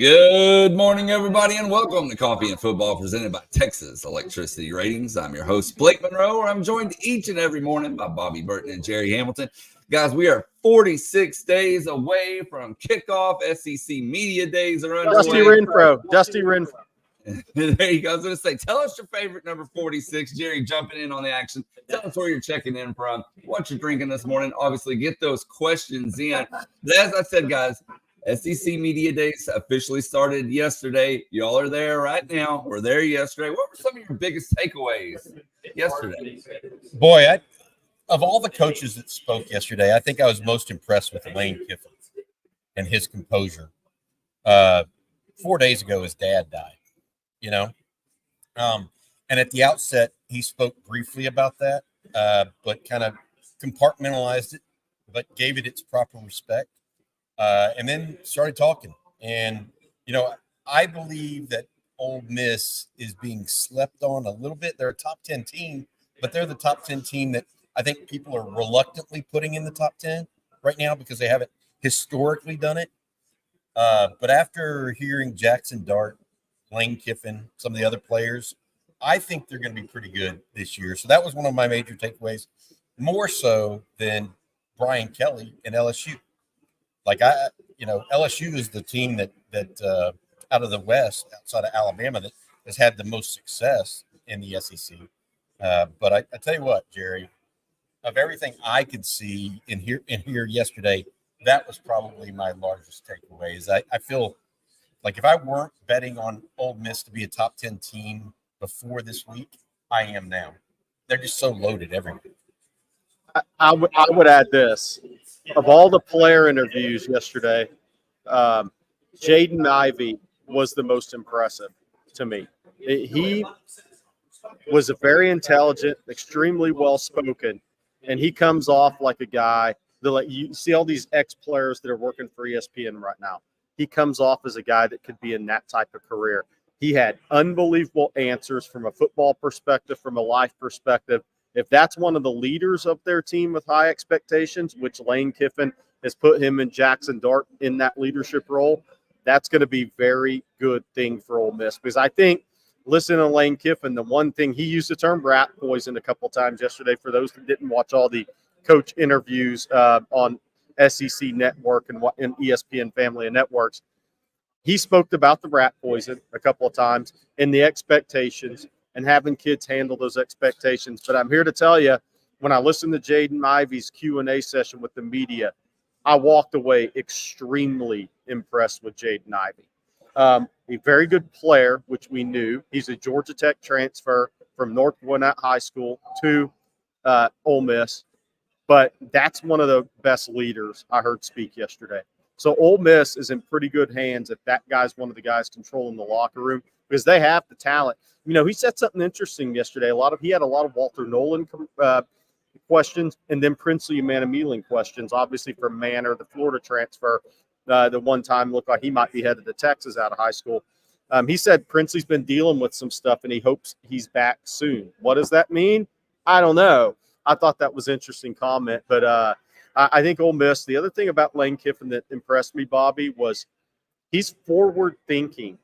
Good morning, everybody, and welcome to Coffee and Football presented by Texas Electricity Ratings. I'm your host, Blake Monroe, where I'm joined each and every morning by Bobby Burton and Jerry Hamilton. Guys, we are 46 days away from kickoff. SEC Media Days are underway. Dusty Renfro. There you go. I was going to say, tell us your favorite number 46. Jerry, jumping in on the action. Tell us where you're checking in from, what you're drinking this morning. Obviously, get those questions in. But as I said, guys, SEC Media Days officially started yesterday. Y'all are there right now. We're there yesterday. What were some of your biggest takeaways yesterday? Boy, of all the coaches that spoke yesterday, I think I was most impressed with Lane Kiffin and his composure. 4 days ago, his dad died, and at the outset, he spoke briefly about that, but kind of compartmentalized it, but gave it its proper respect. And then started talking. And, I believe that Ole Miss is being slept on a little bit. They're a top 10 team, but they're the top 10 team that I think people are reluctantly putting in the top 10 right now because they haven't historically done it. But after hearing Jackson Dart, Lane Kiffin, some of the other players, I think they're going to be pretty good this year. So that was one of my major takeaways, more so than Brian Kelly and LSU. LSU is the team that out of the West, outside of Alabama, that has had the most success in the SEC. But I tell you what, Jerry, of everything I could see in here yesterday, that was probably my largest takeaway. Is I feel like if I weren't betting on Ole Miss to be a top 10 team before this week, I am now. They're just so loaded everywhere. I would add this. Of all the player interviews yesterday, Jaden Ivey was the most impressive to me. He was a very intelligent, extremely well-spoken, and he comes off like a guy that you see all these ex-players that are working for ESPN right now. He comes off as a guy that could be in that type of career. He had unbelievable answers from a football perspective, from a life perspective. If that's one of the leaders of their team with high expectations, which Lane Kiffin has put him and Jackson Dart in that leadership role, that's going to be very good thing for Ole Miss. Because I think, listening to Lane Kiffin, the one thing he used the term rat poison a couple of times yesterday for those that didn't watch all the coach interviews on SEC Network and ESPN family of networks. He spoke about the rat poison a couple of times and the expectations and having kids handle those expectations. But I'm here to tell you, when I listened to Jaden Ivey's Q&A session with the media, I walked away extremely impressed with Jaden Ivey. A very good player, which we knew. He's a Georgia Tech transfer from North Gwinnett High School to Ole Miss. But that's one of the best leaders I heard speak yesterday. So Ole Miss is in pretty good hands if that guy's one of the guys controlling the locker room, because they have the talent. He said something interesting yesterday. He had a lot of Walter Nolan questions and then Princely Emmanuel questions, obviously from Manor, the Florida transfer. The one time looked like he might be headed to Texas out of high school. He said Princely's been dealing with some stuff and he hopes he's back soon. What does that mean? I don't know. I thought that was an interesting comment, but I think Ole Miss, the other thing about Lane Kiffin that impressed me, Bobby, was he's forward thinking.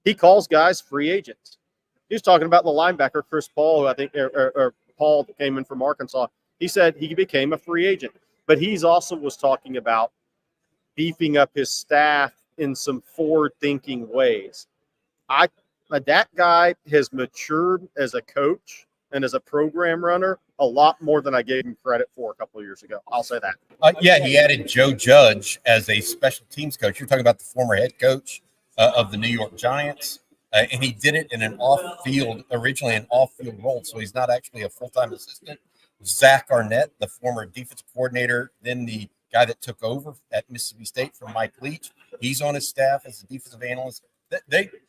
He calls guys free agents. He was talking about the linebacker, Chris Paul, who I think, or Paul that came in from Arkansas. He said he became a free agent, but he's also was talking about beefing up his staff in some forward-thinking ways. That guy has matured as a coach and as a program runner a lot more than I gave him credit for a couple of years ago. I'll say that. He added Joe Judge as a special teams coach. You're talking about the former head coach of the New York Giants. And he did it in originally an off-field role. So he's not actually a full-time assistant. Zach Arnett, the former defensive coordinator, then the guy that took over at Mississippi State from Mike Leach, he's on his staff as a defensive analyst.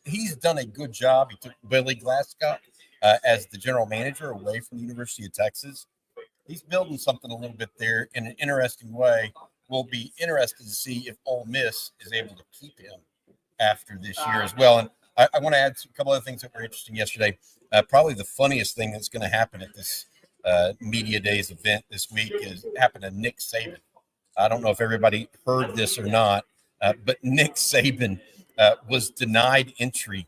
He's done a good job. He took Billy Glasgow as the general manager away from the University of Texas. He's building something a little bit there in an interesting way. We'll be interested to see if Ole Miss is able to keep him after this year as well. And I want to add a couple other things that were interesting yesterday. Probably the funniest thing that's going to happen at this Media Days event this week happened to Nick Saban. I don't know if everybody heard this or not, but Nick Saban was denied entry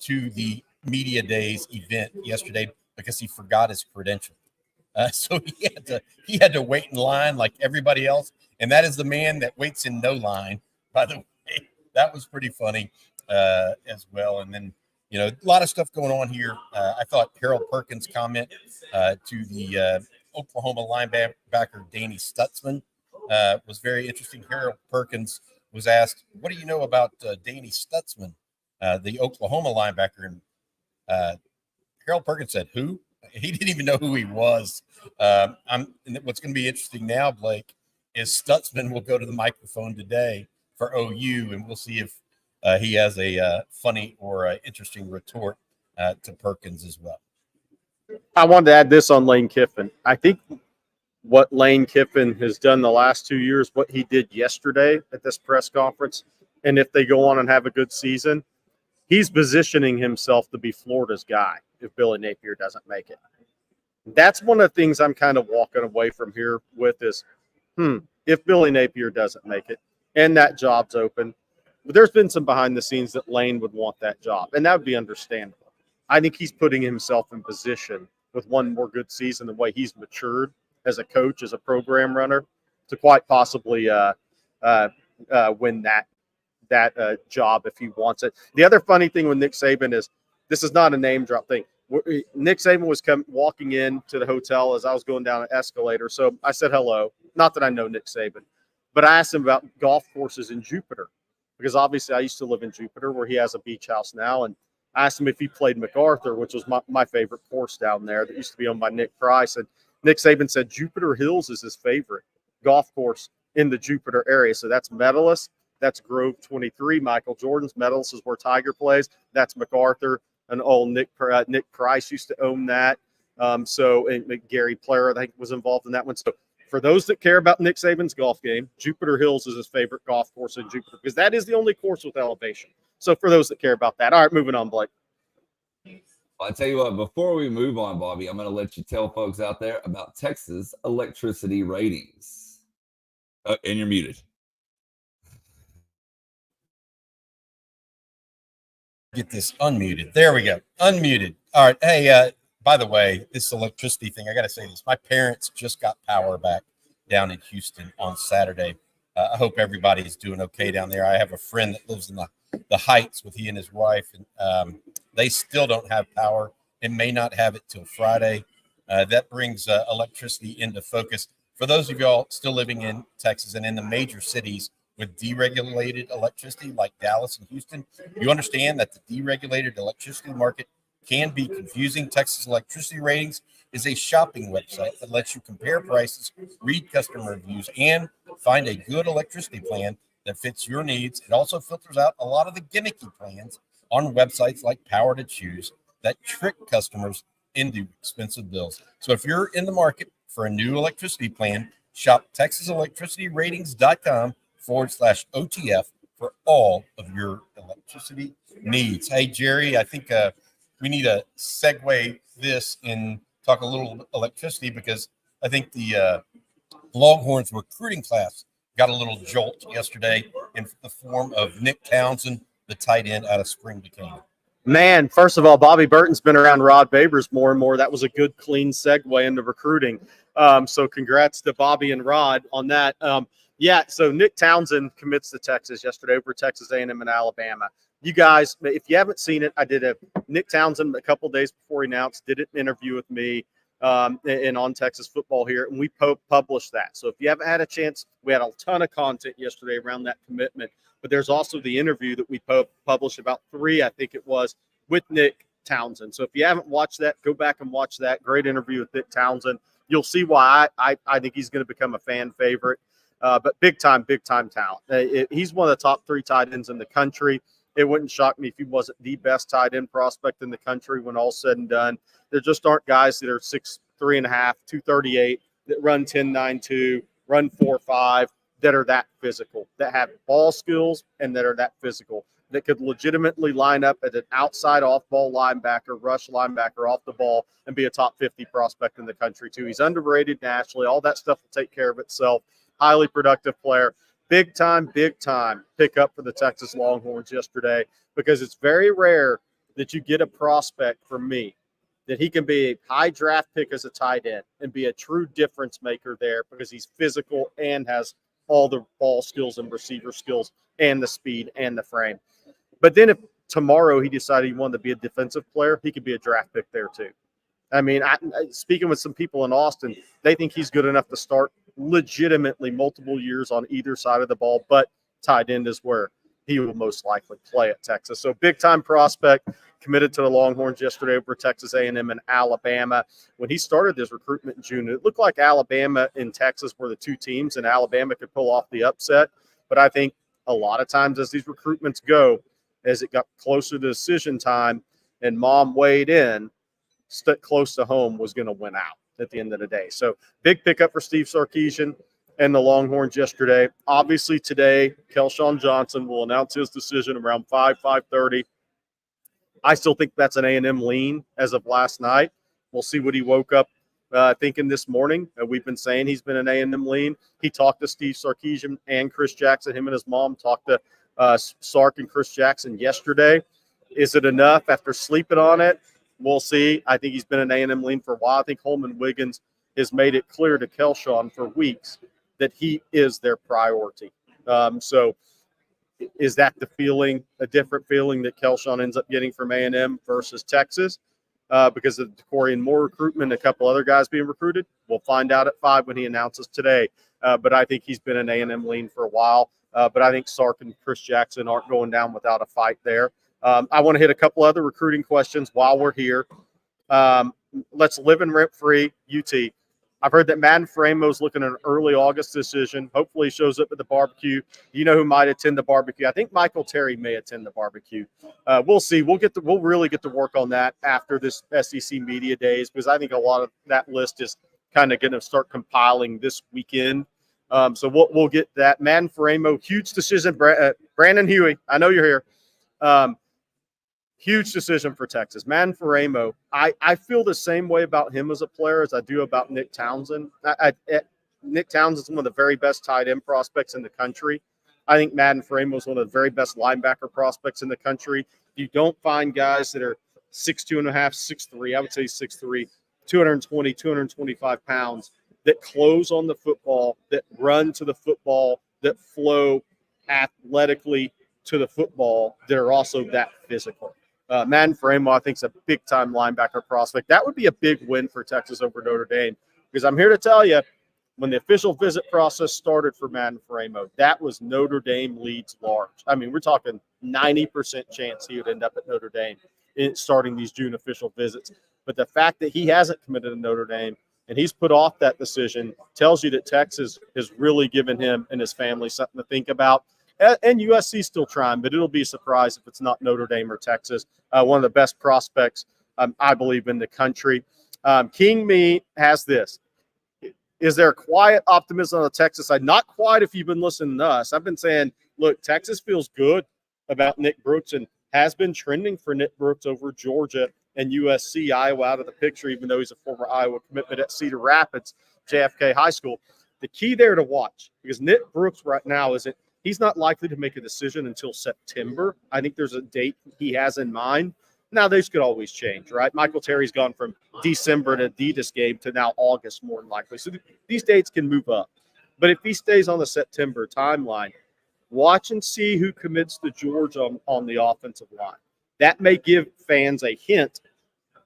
to the media days event yesterday because he forgot his credential. So he had to wait in line like everybody else, and that is the man that waits in no line. By the way, that was pretty funny as well. And then a lot of stuff going on here. I thought Harold Perkins' comment to the Oklahoma linebacker Danny Stutzman was very interesting. Harold Perkins was asked, "What do you know about Danny Stutzman, the Oklahoma linebacker?" And Harold Perkins said, "Who?" He didn't even know who he was. What's going to be interesting now, Blake, is Stutzman will go to the microphone today for OU, and we'll see if he has a funny or interesting retort to Perkins as well. I wanted to add this on Lane Kiffin. I think what Lane Kiffin has done the last 2 years, what he did yesterday at this press conference, and if they go on and have a good season, he's positioning himself to be Florida's guy if Billy Napier doesn't make it. That's one of the things I'm kind of walking away from here with is, if Billy Napier doesn't make it and that job's open, there's been some behind the scenes that Lane would want that job, and that would be understandable. I think he's putting himself in position with one more good season, the way he's matured as a coach, as a program runner, to quite possibly win that job if he wants it. The other funny thing with Nick Saban is, this is not a name drop thing. Nick Saban was walking into the hotel as I was going down an escalator. So I said hello. Not that I know Nick Saban, but I asked him about golf courses in Jupiter, because obviously I used to live in Jupiter where he has a beach house now. And I asked him if he played MacArthur, which was my favorite course down there that used to be owned by Nick Price. And Nick Saban said Jupiter Hills is his favorite golf course in the Jupiter area. So that's Medalist. That's Grove 23. Michael Jordan's. Medalist is where Tiger plays. That's MacArthur. And old Nick Price used to own that. And Gary Player, I think, was involved in that one. So for those that care about Nick Saban's golf game, Jupiter Hills is his favorite golf course in Jupiter, because that is the only course with elevation. So for those that care about that. All right, moving on, Blake. I'll tell you what, before we move on, Bobby, I'm going to let you tell folks out there about Texas electricity ratings. And you're muted. Get this unmuted. There we go. Unmuted. All right. Hey, by the way, this electricity thing, I got to say this. My parents just got power back down in Houston on Saturday. I hope everybody's doing okay down there. I have a friend that lives in the Heights with he and his wife, and they still don't have power and may not have it till Friday. That brings electricity into focus. For those of y'all still living in Texas and in the major cities with deregulated electricity like Dallas and Houston, you understand that the deregulated electricity market can be confusing. Texas Electricity Ratings is a shopping website that lets you compare prices, read customer reviews, and find a good electricity plan that fits your needs. It also filters out a lot of the gimmicky plans on websites like Power to Choose that trick customers into expensive bills. So if you're in the market for a new electricity plan, shop TexasElectricityRatings.com/OTF for all of your electricity needs. Hey, Jerry, I think we need to segue this and talk a little electricity, because I think the Longhorns recruiting class got a little jolt yesterday in the form of Nick Townsend, the tight end out of Spring Decatur. Man, first of all, Bobby Burton's been around Rod Babers more and more. That was a good, clean segue into recruiting. So congrats to Bobby and Rod on that. So Nick Townsend commits to Texas yesterday over Texas A&M and Alabama. You guys, if you haven't seen it, I did Nick Townsend a couple days before he announced, did an interview with me and on Texas football here, and we published that. So if you haven't had a chance, we had a ton of content yesterday around that commitment. But there's also the interview that we published, about 3, I think it was, with Nick Townsend. So if you haven't watched that, go back and watch that. Great interview with Nick Townsend. You'll see why I think he's going to become a fan favorite. But big time talent. He's one of the top 3 tight ends in the country. It wouldn't shock me if he wasn't the best tight end prospect in the country when all's said and done. There just aren't guys that are 6'3.5", 238, that run 10.92, run 4.5, that are that physical, that have ball skills and that are that physical, that could legitimately line up as an outside off-ball linebacker, rush linebacker off the ball, and be a top 50 prospect in the country too. He's underrated nationally. All that stuff will take care of itself. Highly productive player. big time pickup for the Texas Longhorns yesterday, because it's very rare that you get a prospect from me that he can be a high draft pick as a tight end and be a true difference maker there, because he's physical and has all the ball skills and receiver skills and the speed and the frame. But then if tomorrow he decided he wanted to be a defensive player, he could be a draft pick there too. I mean, speaking with some people in Austin, they think he's good enough to start legitimately multiple years on either side of the ball, but tight end is where he will most likely play at Texas. So big-time prospect, committed to the Longhorns yesterday over Texas A&M and Alabama. When he started this recruitment in June, it looked like Alabama and Texas were the two teams, and Alabama could pull off the upset. But I think a lot of times as these recruitments go, as it got closer to decision time and Mom weighed in, close to home was going to win out at the end of the day. So big pickup for Steve Sarkisian and the Longhorns yesterday. Obviously today, Kelshawn Johnson will announce his decision around 5:30. I still think that's an A&M lean as of last night. We'll see what he woke up thinking this morning. We've been saying he's been an A&M lean. He talked to Steve Sarkisian and Chris Jackson. Him and his mom talked to Sark and Chris Jackson yesterday. Is it enough after sleeping on it? We'll see. I think he's been an A&M lean for a while. I think Holman Wiggins has made it clear to Kelshawn for weeks that he is their priority. So is that the feeling, a different feeling that Kelshawn ends up getting from A&M versus Texas because of the Corian Moore recruitment and a couple other guys being recruited? We'll find out at 5 when he announces today. But I think he's been an A&M lean for a while. But I think Sark and Chris Jackson aren't going down without a fight there. I want to hit a couple other recruiting questions while we're here. Let's live in rent-free UT. I've heard that Madden Framo's looking at an early August decision. Hopefully he shows up at the barbecue. You know who might attend the barbecue? I think Michael Terry may attend the barbecue. We'll see. We'll really get to work on that after this SEC Media Days, because I think a lot of that list is kind of going to start compiling this weekend. So we'll get that. Madden Framo, huge decision. Brandon Huey, I know you're here. Huge decision for Texas. Madden Framo, I feel the same way about him as a player as I do about Nick Townsend. Nick Townsend is one of the very best tight end prospects in the country. I think Madden Framo is one of the very best linebacker prospects in the country. You don't find guys that are 6'2 and a half, 6'3", I would say 6'3", 220, 225 pounds, that close on the football, that run to the football, that flow athletically to the football, that are also that physical. Madden Framo, I think, is a big-time linebacker prospect. That would be a big win for Texas over Notre Dame, because I'm here to tell you, when the official visit process started for Madden Framo, that was Notre Dame leads large. I mean, we're talking 90% chance he would end up at Notre Dame starting these June official visits. But the fact that he hasn't committed to Notre Dame and he's put off that decision tells you that Texas has really given him and his family something to think about. And USC still trying, but it'll be a surprise if it's not Notre Dame or Texas. One of the best prospects, I believe, in the country. King Me has this. Is there quiet optimism on the Texas side? Not quiet if you've been listening to us. I've been saying, look, Texas feels good about Nick Brooks and has been trending for Nick Brooks over Georgia and USC. Iowa out of the picture, even though he's a former Iowa commitment at Cedar Rapids, JFK High School. The key there to watch, because Nick Brooks right now isn't, he's not likely to make a decision until September. I think there's a date he has in mind. Now, these could always change, right? Michael Terry's gone from December at Adidas game to now August, more than likely. So these dates can move up. But if he stays on the September timeline, watch and see who commits to Georgia on the offensive line. That may give fans a hint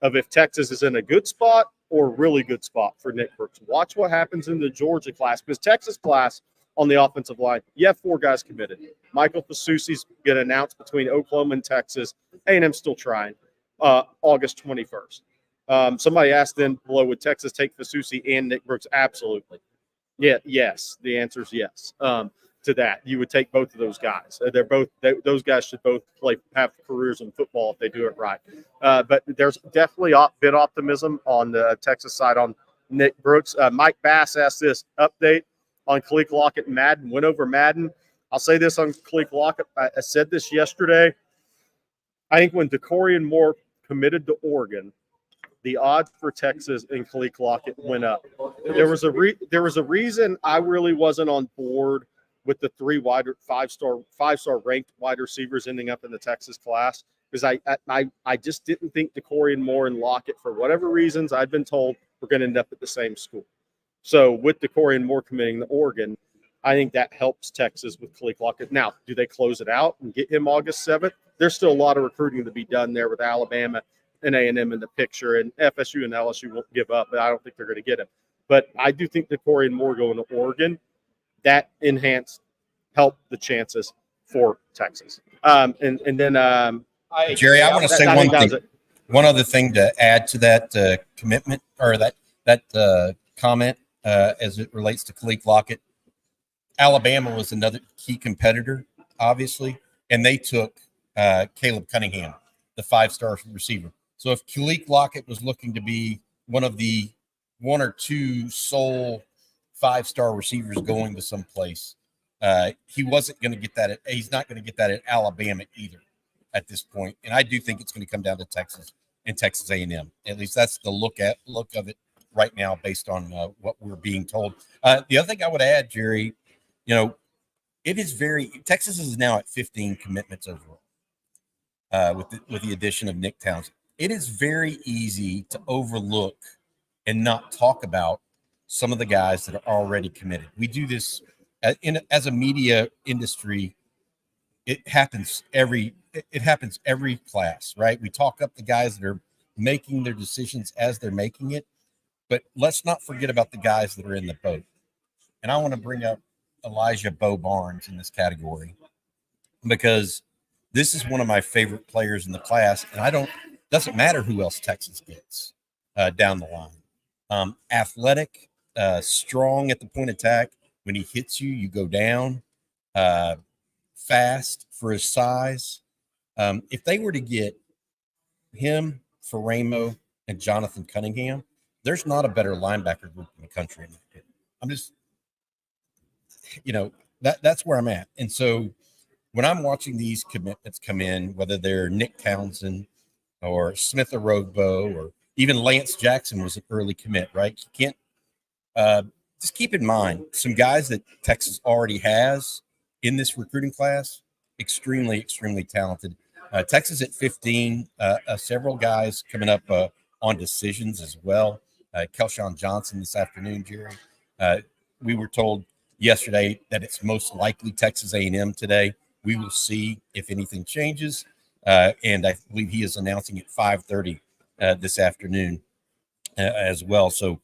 of if Texas is in a good spot or a really good spot for Nick Brooks. Watch what happens in the Georgia class, because Texas class on the offensive line, you have 4 guys committed. Michael Fasusi's going to announce between Oklahoma and Texas. A&M's still trying. August 21st. Somebody asked then below, would Texas take Fasusi and Nick Brooks? Absolutely. Yeah. Yes. The answer is yes. To that, you would take both of those guys. Those guys should both have careers in football if they do it right. But there's definitely been optimism on the Texas side on Nick Brooks. Mike Bass asked this update on Kalique Lockett and Madden. Went over Madden. I'll say this on Kalique Lockett. I said this yesterday. I think when DeCorian Moore committed to Oregon, the odds for Texas and Kalique Lockett went up. There was a reason I really wasn't on board with the 3 five-star ranked wide receivers ending up in the Texas class, because I just didn't think DeCorian Moore and Lockett, for whatever reasons I've been told, were going to end up at the same school. So with DeCorian Moore committing to Oregon, I think that helps Texas with Kalique Lockett. Now, do they close it out and get him August 7th? There's still a lot of recruiting to be done there with Alabama and A&M in the picture, and FSU and LSU won't give up, but I don't think they're going to get him. But I do think DeCorian Moore going to Oregon, that help the chances for Texas. And then Jerry, I want to say one thing. One other thing to add to that commitment, or that comment as it relates to Kalique Lockett. Alabama was another key competitor, obviously, and they took Caleb Cunningham, the 5-star receiver. So if Kalique Lockett was looking to be one of the 1 or 2 sole 5-star receivers going to someplace, he wasn't going to get that. He's not going to get that at Alabama either at this point. And I do think it's going to come down to Texas and Texas A&M. At least that's the look of it right now, based on what we're being told. The other thing I would add, Jerry, it is Texas is now at 15 commitments overall with the addition of Nick Townsend. It is very easy to overlook and not talk about some of the guys that are already committed. We do this as a media industry. It happens every class, right? We talk up the guys that are making their decisions as they're making it, but let's not forget about the guys that are in the boat. And I want to bring up Elijah Bo Barnes in this category, because this is one of my favorite players in the class, and doesn't matter who else Texas gets down the line. Athletic, strong at the point of attack. When he hits you, you go down. Fast for his size. If they were to get him, Ferramo, and Jonathan Cunningham, there's not a better linebacker group in the country. I'm just, that's where I'm at. And so when I'm watching these commitments come in, whether they're Nick Townsend or Smith Orogbo, or even Lance Jackson was an early commit, right? You can't just keep in mind some guys that Texas already has in this recruiting class, extremely, extremely talented. Texas at 15, several guys coming up on decisions as well. Kelshawn Johnson this afternoon, Jerry. We were told yesterday that it's most likely Texas A&M today. We will see if anything changes. And I believe he is announcing at 5:30 this afternoon as well. So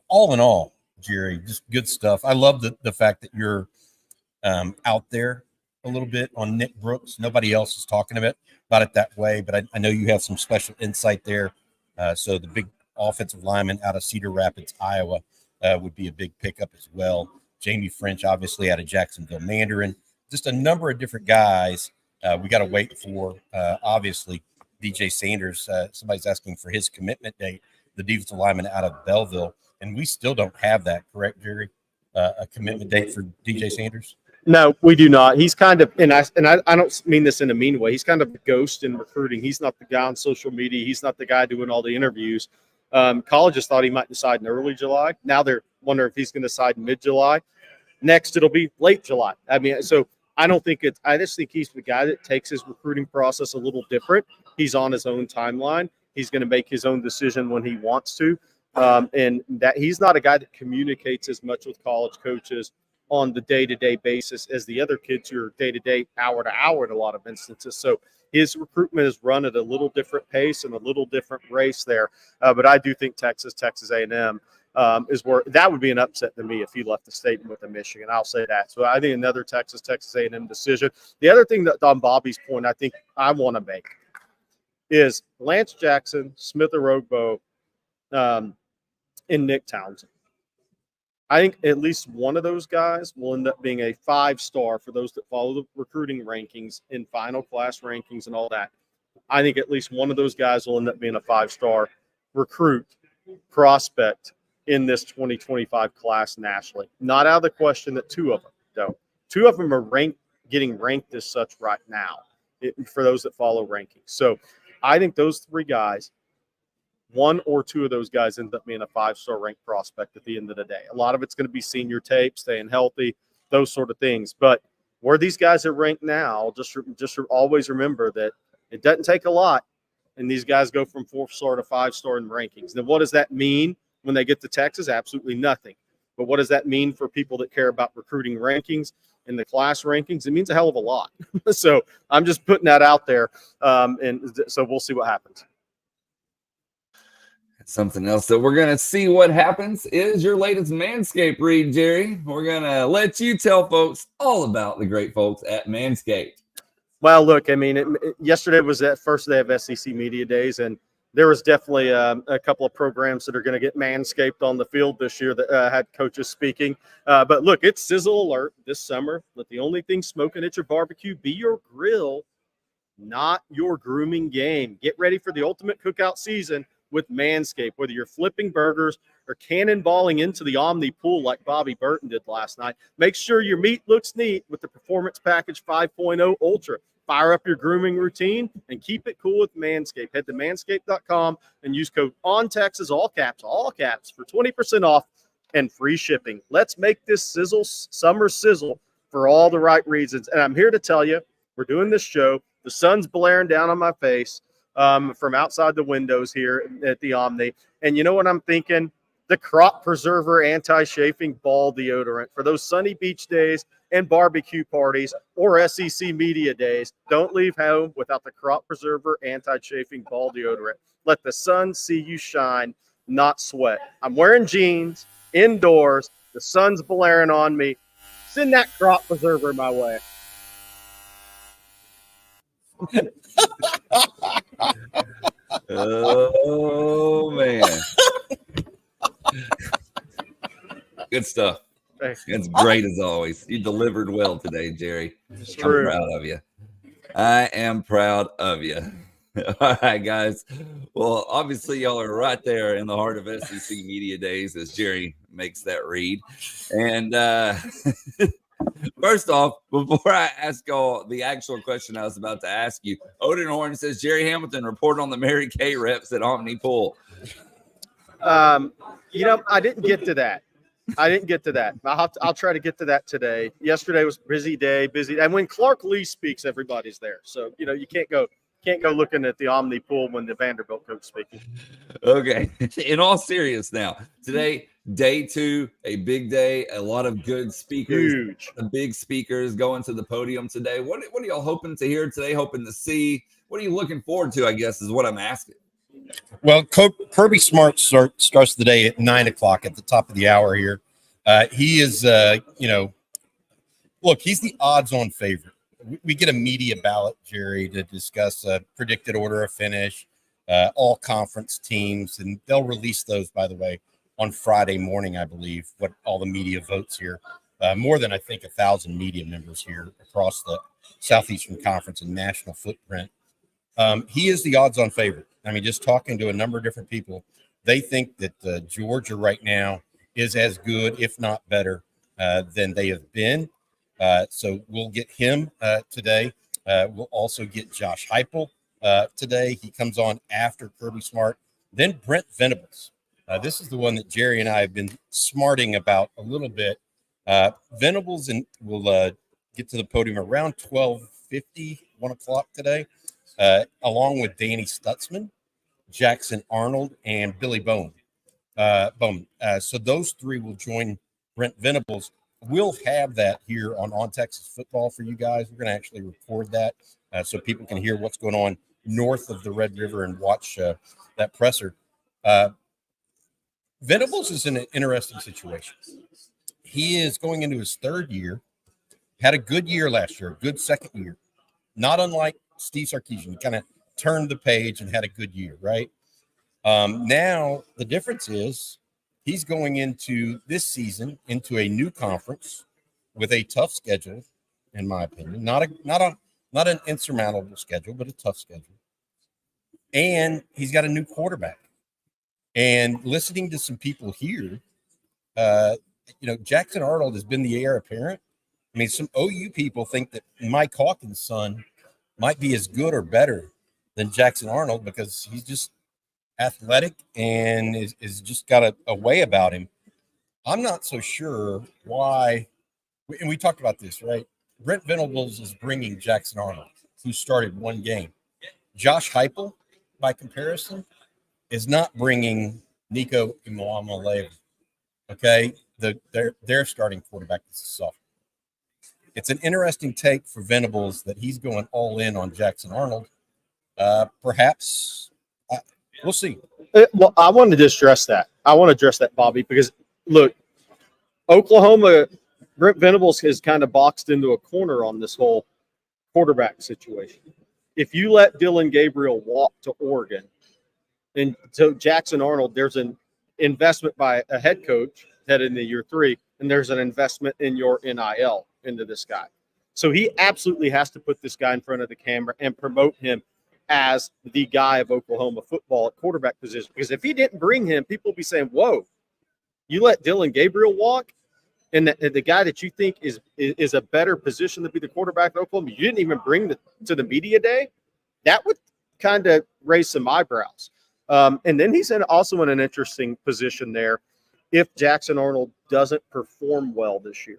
all in all, Jerry, just good stuff. I love the fact that you're out there a little bit on Nick Brooks. Nobody else is talking about it that way, but I know you have some special insight there. So the big offensive lineman out of Cedar Rapids, Iowa, would be a big pickup as well. Jamie French, obviously, out of Jacksonville Mandarin. Just a number of different guys. We got to wait for, obviously, DJ Sanders. Somebody's asking for his commitment date, the defensive lineman out of Belleville. And we still don't have that, correct, Jerry? A commitment date for DJ Sanders? No, we do not. He's kind of, and I don't mean this in a mean way. He's kind of a ghost in recruiting. He's not the guy on social media. He's not the guy doing all the interviews. Colleges thought he might decide in early July. Now they're wondering if he's going to decide mid-July. Next, it'll be late July. I mean, so I don't think it's – I just think he's the guy that takes his recruiting process a little different. He's on his own timeline. He's going to make his own decision when he wants to. And that he's not a guy that communicates as much with college coaches on the day-to-day basis as the other kids who are day-to-day, hour-to-hour in a lot of instances. So his recruitment is run at a little different pace and a little different race there. But I do think Texas A&M is where that would be an upset to me if he left the state and went to Michigan. I'll say that. So I think another Texas A&M decision. The other thing that on Bobby's point I think I want to make is Lance Jackson, Smith Orogbo, and Nick Townsend. I think at least one of those guys will end up being a 5-star for those that follow the recruiting rankings in final class rankings and all that. I think at least one of those guys will end up being a 5-star recruit prospect in this 2025 class nationally. Not out of the question that two of them don't. Two of them are getting ranked as such right now for those that follow rankings. So I think those three guys, one or two of those guys end up being a 5-star ranked prospect at the end of the day. A lot of it's going to be senior tape, staying healthy, those sort of things. But where these guys are ranked now, just always remember that it doesn't take a lot, and these guys go from 4-star to 5-star in rankings. Then what does that mean when they get to Texas? Absolutely nothing. But what does that mean for people that care about recruiting rankings and the class rankings? It means a hell of a lot. So I'm just putting that out there, and so we'll see what happens. Something else that we're going to see what happens is your latest Manscaped read, Jerry. We're going to let you tell folks all about the great folks at Manscaped. Well, look, I mean, yesterday was that first day of SEC Media Days, and there was definitely a couple of programs that are going to get Manscaped on the field this year that had coaches speaking. But look, it's sizzle alert this summer. Let the only thing smoking at your barbecue be your grill, not your grooming game. Get ready for the ultimate cookout season with Manscaped. Whether you're flipping burgers or cannonballing into the Omni pool like Bobby Burton did last night, make sure your meat looks neat with the Performance Package 5.0 Ultra. Fire up your grooming routine and keep it cool with Manscaped. Head to manscaped.com and use code ONTEXAS, all caps, for 20% off and free shipping. Let's make this summer sizzle for all the right reasons. And I'm here to tell you, we're doing this show. The sun's blaring down on my face from outside the windows here at the Omni. And you know what I'm thinking? The Crop Preserver Anti-Chafing Ball Deodorant for those sunny beach days and barbecue parties or SEC Media Days. Don't leave home without the Crop Preserver Anti-Chafing Ball Deodorant. Let the sun see you shine, not sweat. I'm wearing jeans, indoors. The sun's blaring on me. Send that Crop Preserver my way. Oh, man. Good stuff. It's great as always. You delivered well today, Jerry. It's true. I'm proud of you. I am proud of you. All right, guys. Well, obviously, y'all are right there in the heart of SEC Media Days as Jerry makes that read. And first off, before I ask y'all the actual question I was about to ask you, Odin Horn says Jerry Hamilton reported on the Mary Kay reps at Omni Pool. You know, I didn't get to that. I'll try to get to that today. Yesterday was a busy day. And when Clark Lee speaks, everybody's there. So, you know, you can't go looking at the Omni Pool when the Vanderbilt coach speaking. Okay. In all seriousness now, today, day 2, a big day, a lot of good speakers. Huge. The big speakers going to the podium today. What are y'all hoping to hear today, hoping to see? What are you looking forward to, I guess, is what I'm asking. Well, Kirby Smart starts the day at 9 o'clock at the top of the hour here. He is, look, he's the odds-on favorite. We get a media ballot, Jerry, to discuss a predicted order of finish, all conference teams, and they'll release those, by the way, on Friday morning, I believe, what all the media votes here. More than, I think, 1,000 media members here across the Southeastern Conference and national footprint. He is the odds-on favorite. I mean, just talking to a number of different people, they think that Georgia right now is as good, if not better, than they have been. So we'll get him today. We'll also get Josh Heupel today. He comes on after Kirby Smart. Then Brent Venables. This is the one that Jerry and I have been smarting about a little bit. Venables will get to the podium around 12:50, 1 o'clock today. Along with Danny Stutzman, Jackson Arnold, and Billy Bowman. So those three will join Brent Venables. We'll have that here on Texas Football for you guys. We're going to actually record that so people can hear what's going on north of the Red River and watch that presser. Venables is in an interesting situation. He is going into his 3rd year, had a good year last year, a good 2nd year, not unlike Steve Sarkisian. He kind of turned the page and had a good year, right? Now the difference is he's going into this season into a new conference with a tough schedule, in my opinion. Not an insurmountable schedule, but a tough schedule. And he's got a new quarterback. And listening to some people here, Jackson Arnold has been the heir apparent. I mean, some OU people think that Mike Hawkins' son might be as good or better than Jackson Arnold because he's just athletic and is just got a way about him. I'm not so sure why and we talked about this, right? Brent Venables is bringing Jackson Arnold, who started one game. Josh Heupel, by comparison, is not bringing Nico Imamale. Okay, their starting quarterback is a sophomore. It's an interesting take for Venables that he's going all in on Jackson Arnold. Perhaps we'll see. Well, I want to address that. Bobby, because look, Oklahoma, Brent Venables has kind of boxed into a corner on this whole quarterback situation. If you let Dylan Gabriel walk to Oregon, and so Jackson Arnold, there's an investment by a head coach headed into year 3, and there's an investment in your NIL into this guy. So he absolutely has to put this guy in front of the camera and promote him as the guy of Oklahoma football at quarterback position. Because if he didn't bring him, people will be saying, whoa, you let Dylan Gabriel walk? And the guy that you think is a better position to be the quarterback of Oklahoma, you didn't even bring to the media day? That would kind of raise some eyebrows. And then he's also in an interesting position there if Jackson Arnold doesn't perform well this year.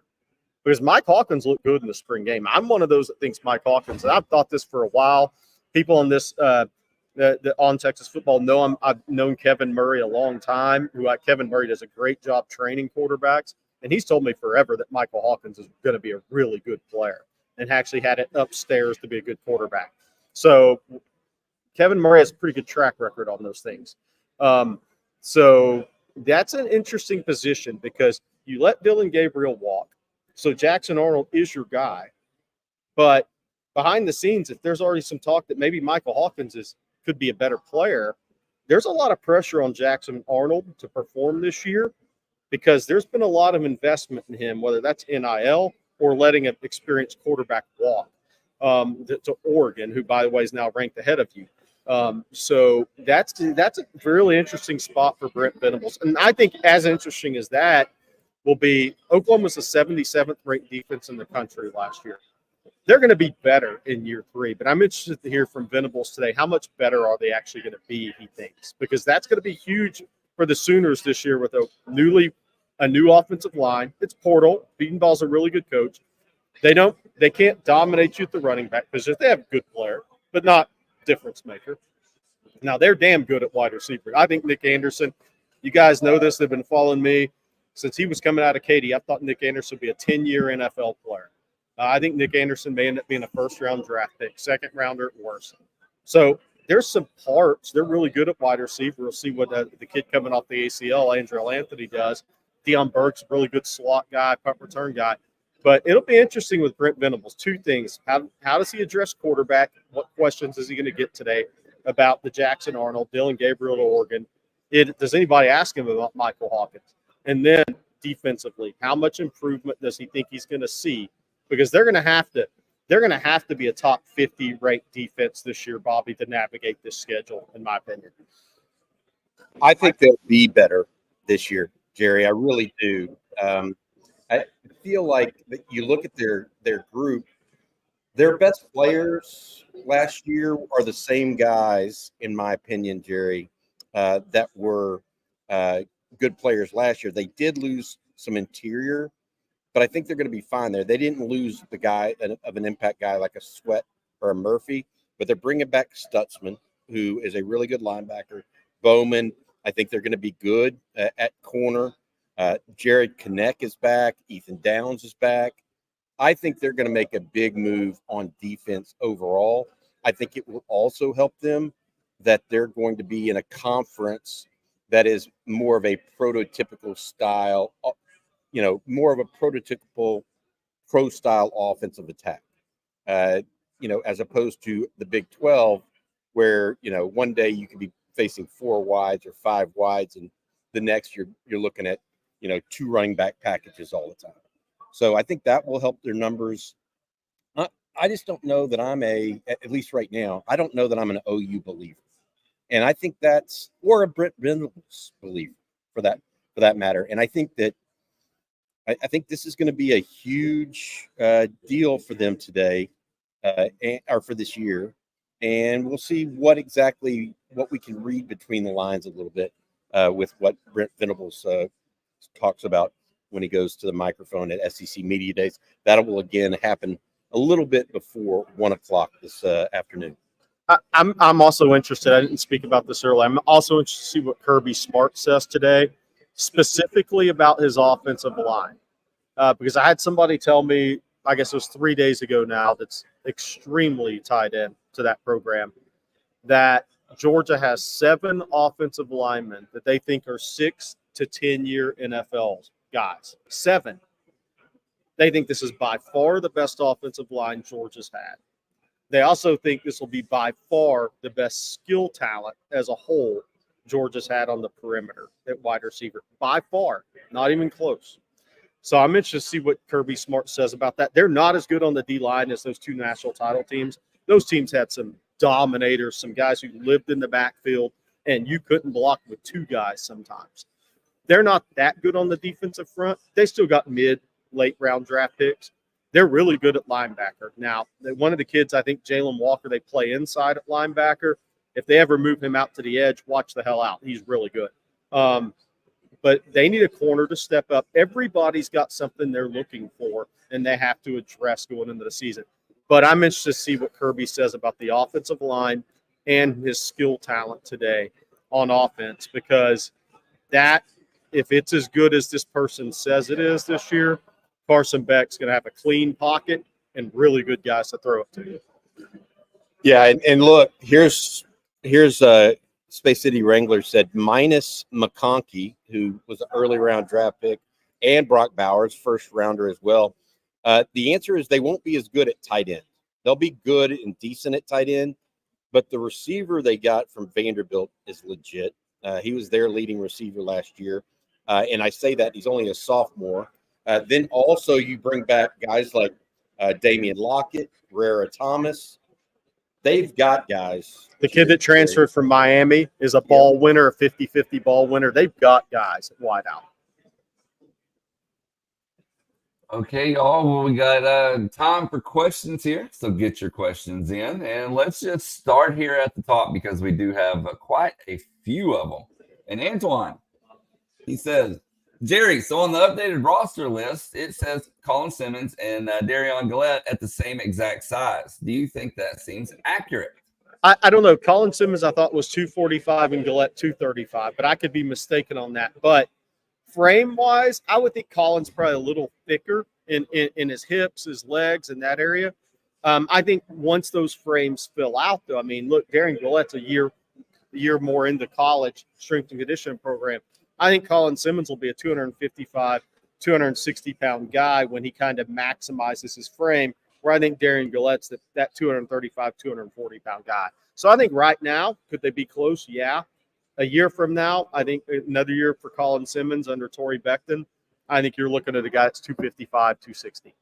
Because Mike Hawkins looked good in the spring game. I'm one of those that thinks Mike Hawkins, and I've thought this for a while. People on this on Texas football know I've known Kevin Murray a long time. Kevin Murray does a great job training quarterbacks, and he's told me forever that Michael Hawkins is going to be a really good player and actually had it upstairs to be a good quarterback. So Kevin Murray has a pretty good track record on those things. So that's an interesting position because you let Dylan Gabriel walk. So Jackson Arnold is your guy. But behind the scenes, if there's already some talk that maybe Michael Hawkins could be a better player, there's a lot of pressure on Jackson Arnold to perform this year because there's been a lot of investment in him, whether that's NIL or letting an experienced quarterback walk to Oregon, who, by the way, is now ranked ahead of you. So that's a really interesting spot for Brent Venables. And I think as interesting as that will be, Oklahoma was the 77th ranked defense in the country last year. They're going to be better in year 3, but I'm interested to hear from Venables today. How much better are they actually going to be, he thinks? Because that's going to be huge for the Sooners this year with a new offensive line. It's Portal. Beatonball's a really good coach. They can't dominate you at the running back position. They have a good player, but not difference maker. Now, they're damn good at wide receiver. I think Nick Anderson, you guys know this, they've been following me since he was coming out of Katy. I thought Nick Anderson would be a 10-year NFL player. I think Nick Anderson may end up being a first-round draft pick, second-rounder at worst. So there's some parts. They're really good at wide receiver. We'll see what the kid coming off the ACL, Andrew Anthony, does. Deion Burke's a really good slot guy, punt return guy. But it'll be interesting with Brent Venables. 2 things. How does he address quarterback? What questions is he going to get today about the Jackson Arnold, Dylan Gabriel to Oregon? Does anybody ask him about Michael Hawkins? And then defensively, how much improvement does he think he's going to see? Because they're going to have to be a top 50 ranked defense this year, Bobby, to navigate this schedule, in my opinion. I think they'll be better this year, Jerry. I really do. I feel like that you look at their group, their best players last year are the same guys, in my opinion, Jerry, that were good players last year. They did lose some interior, but I think they're going to be fine there. They didn't lose the guy of an impact guy like a Sweat or a Murphy, but they're bringing back Stutzman, who is a really good linebacker. Bowman, I think they're going to be good at corner. Jared Kinneck is back. Ethan Downs is back. I think they're going to make a big move on defense overall. I think it will also help them that they're going to be in a conference that is more of a prototypical style, more of a prototypical pro-style offensive attack, as opposed to the Big 12 where, one day you could be facing 4 wides or 5 wides, and the next you're looking at, 2 running back packages all the time. So I think that will help their numbers. I just don't know that at least right now, I don't know that I'm an OU believer. And I think or a Brent Venables believer for that matter. And I think that I think this is going to be a huge deal for them today, or for this year. And we'll see what we can read between the lines a little bit with what Brent Venables talks about. when he goes to the microphone at SEC Media Days. That will again happen a little bit before 1 o'clock this afternoon. I'm also interested. I didn't speak about this earlier. I'm also interested to see what Kirby Smart says today, specifically about his offensive line, because I had somebody tell me, I guess it was 3 days ago now, that's extremely tied in to that program, that Georgia has 7 offensive linemen that they think are 6 to 10 year NFL guys. 7. They think this is by far the best offensive line Georgia's had. They also think this will be by far the best skill talent as a whole Georgia's had on the perimeter at wide receiver. By far, not even close. So I'm interested to see what Kirby Smart says about that. They're not as good on the D-line as those 2 national title teams. Those teams had some dominators, some guys who lived in the backfield, and you couldn't block with 2 guys sometimes. They're not that good on the defensive front. They still got late round draft picks. They're really good at linebacker. Now, one of the kids, I think Jalen Walker, they play inside at linebacker. If they ever move him out to the edge, watch the hell out. He's really good. But they need a corner to step up. Everybody's got something they're looking for, and they have to address going into the season. But I'm interested to see what Kirby says about the offensive line and his skill talent today on offense, because that, if it's as good as this person says it is this year, Carson Beck's going to have a clean pocket and really good guys to throw it to. Yeah, and look, here's Space City Wrangler said minus McConkey, who was an early round draft pick, and Brock Bowers, first rounder as well. The answer is they won't be as good at tight end. They'll be good and decent at tight end, but the receiver they got from Vanderbilt is legit. He was their leading receiver last year, and I say that he's only a sophomore. Then also you bring back guys like Damian Lockett, Rara Thomas. They've got guys. The kid that transferred from Miami is a ball winner, a 50-50 ball winner. They've got guys at wide out. Okay, y'all. Well, we got time for questions here, so get your questions in. And let's just start here at the top because we do have quite a few of them. And Antoine, he says, Jerry, so on the updated roster list, it says Colin Simmons and Darion Gillette at the same exact size. Do you think that seems accurate? I don't know. Colin Simmons, I thought, was 245 and Gillette 235, but I could be mistaken on that. But frame-wise, I would think Colin's probably a little thicker in his hips, his legs, in that area. I think once those frames fill out, though, I mean, look, Darion Gillette's a year more into college strength and conditioning program. I think Colin Simmons will be a 255, 260-pound guy when he kind of maximizes his frame, where I think Darion Gillette's that 235, 240-pound guy. So I think right now, could they be close? Yeah. A year from now, I think another year for Colin Simmons under Torrey Becton, I think you're looking at a guy that's 255, 260.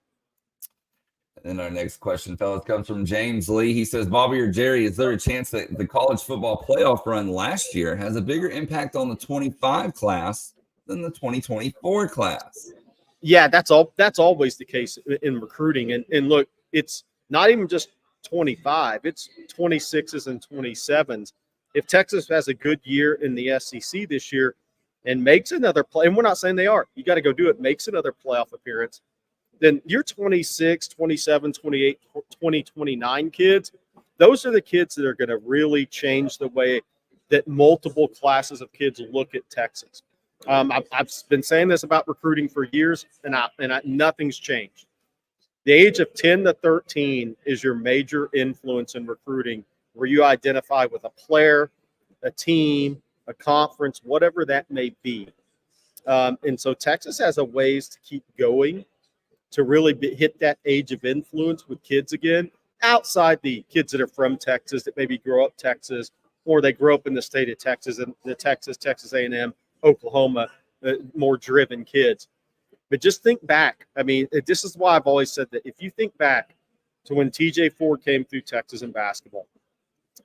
And then our next question, fellas, comes from James Lee. He says, Bobby or Jerry, is there a chance that the college football playoff run last year has a bigger impact on the 25 class than the 2024 class? Yeah, that's always the case in recruiting. And look, it's not even just 25, it's 26s and 27s. If Texas has a good year in the SEC this year and makes another play, and we're not saying they are, you got to go do it, makes another playoff appearance, then your 26, 27, 28, 20, 29 kids, those are the kids that are going to really change the way that multiple classes of kids look at Texas. I've been saying this about recruiting for years, and nothing's changed. The age of 10 to 13 is your major influence in recruiting, where you identify with a player, a team, a conference, whatever that may be. And so Texas has a ways to keep going to really hit that age of influence with kids again, outside the kids that are from Texas that maybe grow up Texas, or they grow up in the state of Texas and the Texas A&M, Oklahoma, more driven kids. But just think back. I mean, this is why I've always said that if you think back to when TJ Ford came through Texas in basketball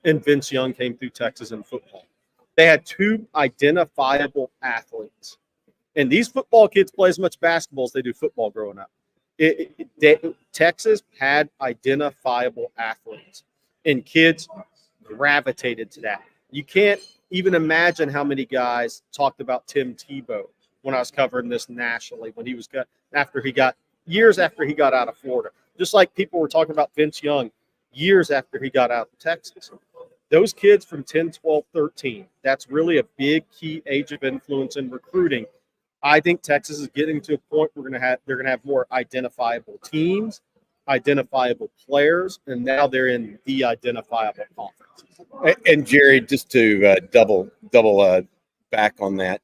and Vince Young came through Texas in football, they had 2 identifiable athletes. And these football kids play as much basketball as they do football growing up. Texas had identifiable athletes, and kids gravitated to that. You can't even imagine how many guys talked about Tim Tebow when I was covering this nationally, when he was years after he got out of Florida. Just like people were talking about Vince Young years after he got out of Texas. Those kids from 10, 12, 13, that's really a big key age of influence in recruiting. I think Texas is getting to a point where they're gonna have more identifiable teams, identifiable players, and now they're in the identifiable conference. And Jerry, just to double back on that,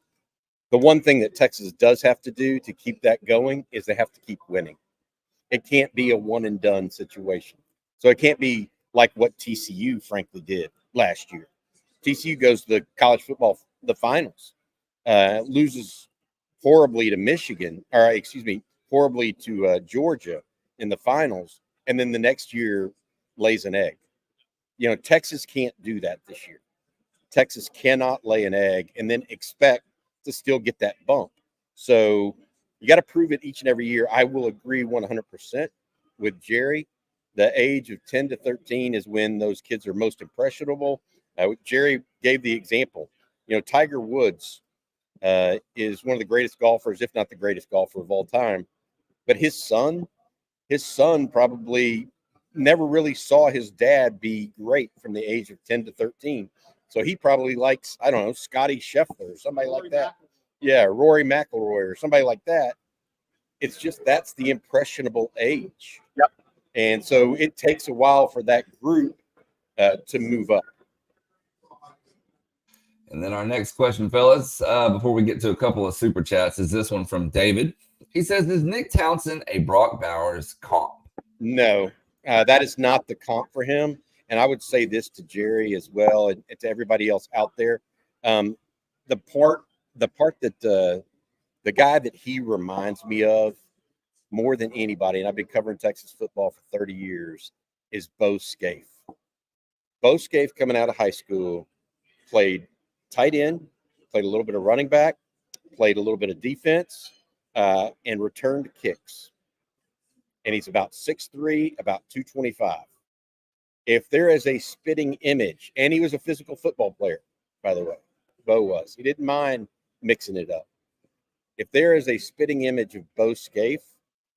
the one thing that Texas does have to do to keep that going is they have to keep winning. It can't be a one and done situation. So it can't be like what TCU frankly did last year. TCU goes to the college football, the finals, loses horribly to Michigan, horribly to Georgia in the finals, and then the next year lays an egg. Texas can't do that this year. Texas cannot lay an egg and then expect to still get that bump. So you got to prove it each and every year. I will agree 100% with Jerry. The age of 10 to 13 is when those kids are most impressionable. Jerry gave the example. Tiger Woods is one of the greatest golfers, if not the greatest golfer of all time. But his son probably never really saw his dad be great from the age of 10 to 13. So he probably likes, I don't know, Scotty Scheffler or somebody like that. Yeah, Rory McIlroy or somebody like that. It's just that's the impressionable age. Yep. And so it takes a while for that group to move up. And then our next question, fellas, before we get to a couple of super chats, is this one from David. He says, is Nick Townsend a Brock Bowers comp? No, that is not the comp for him. And I would say this to Jerry as well and to everybody else out there. The part that the guy that he reminds me of more than anybody, and I've been covering Texas football for 30 years, is Bo Scaife. Bo Scaife coming out of high school, played tight end, played a little bit of running back, played a little bit of defense, and returned kicks. And he's about 6'3", about 225. If there is a spitting image, and he was a physical football player, by the way, Bo was. He didn't mind mixing it up. If there is a spitting image of Bo Scaife,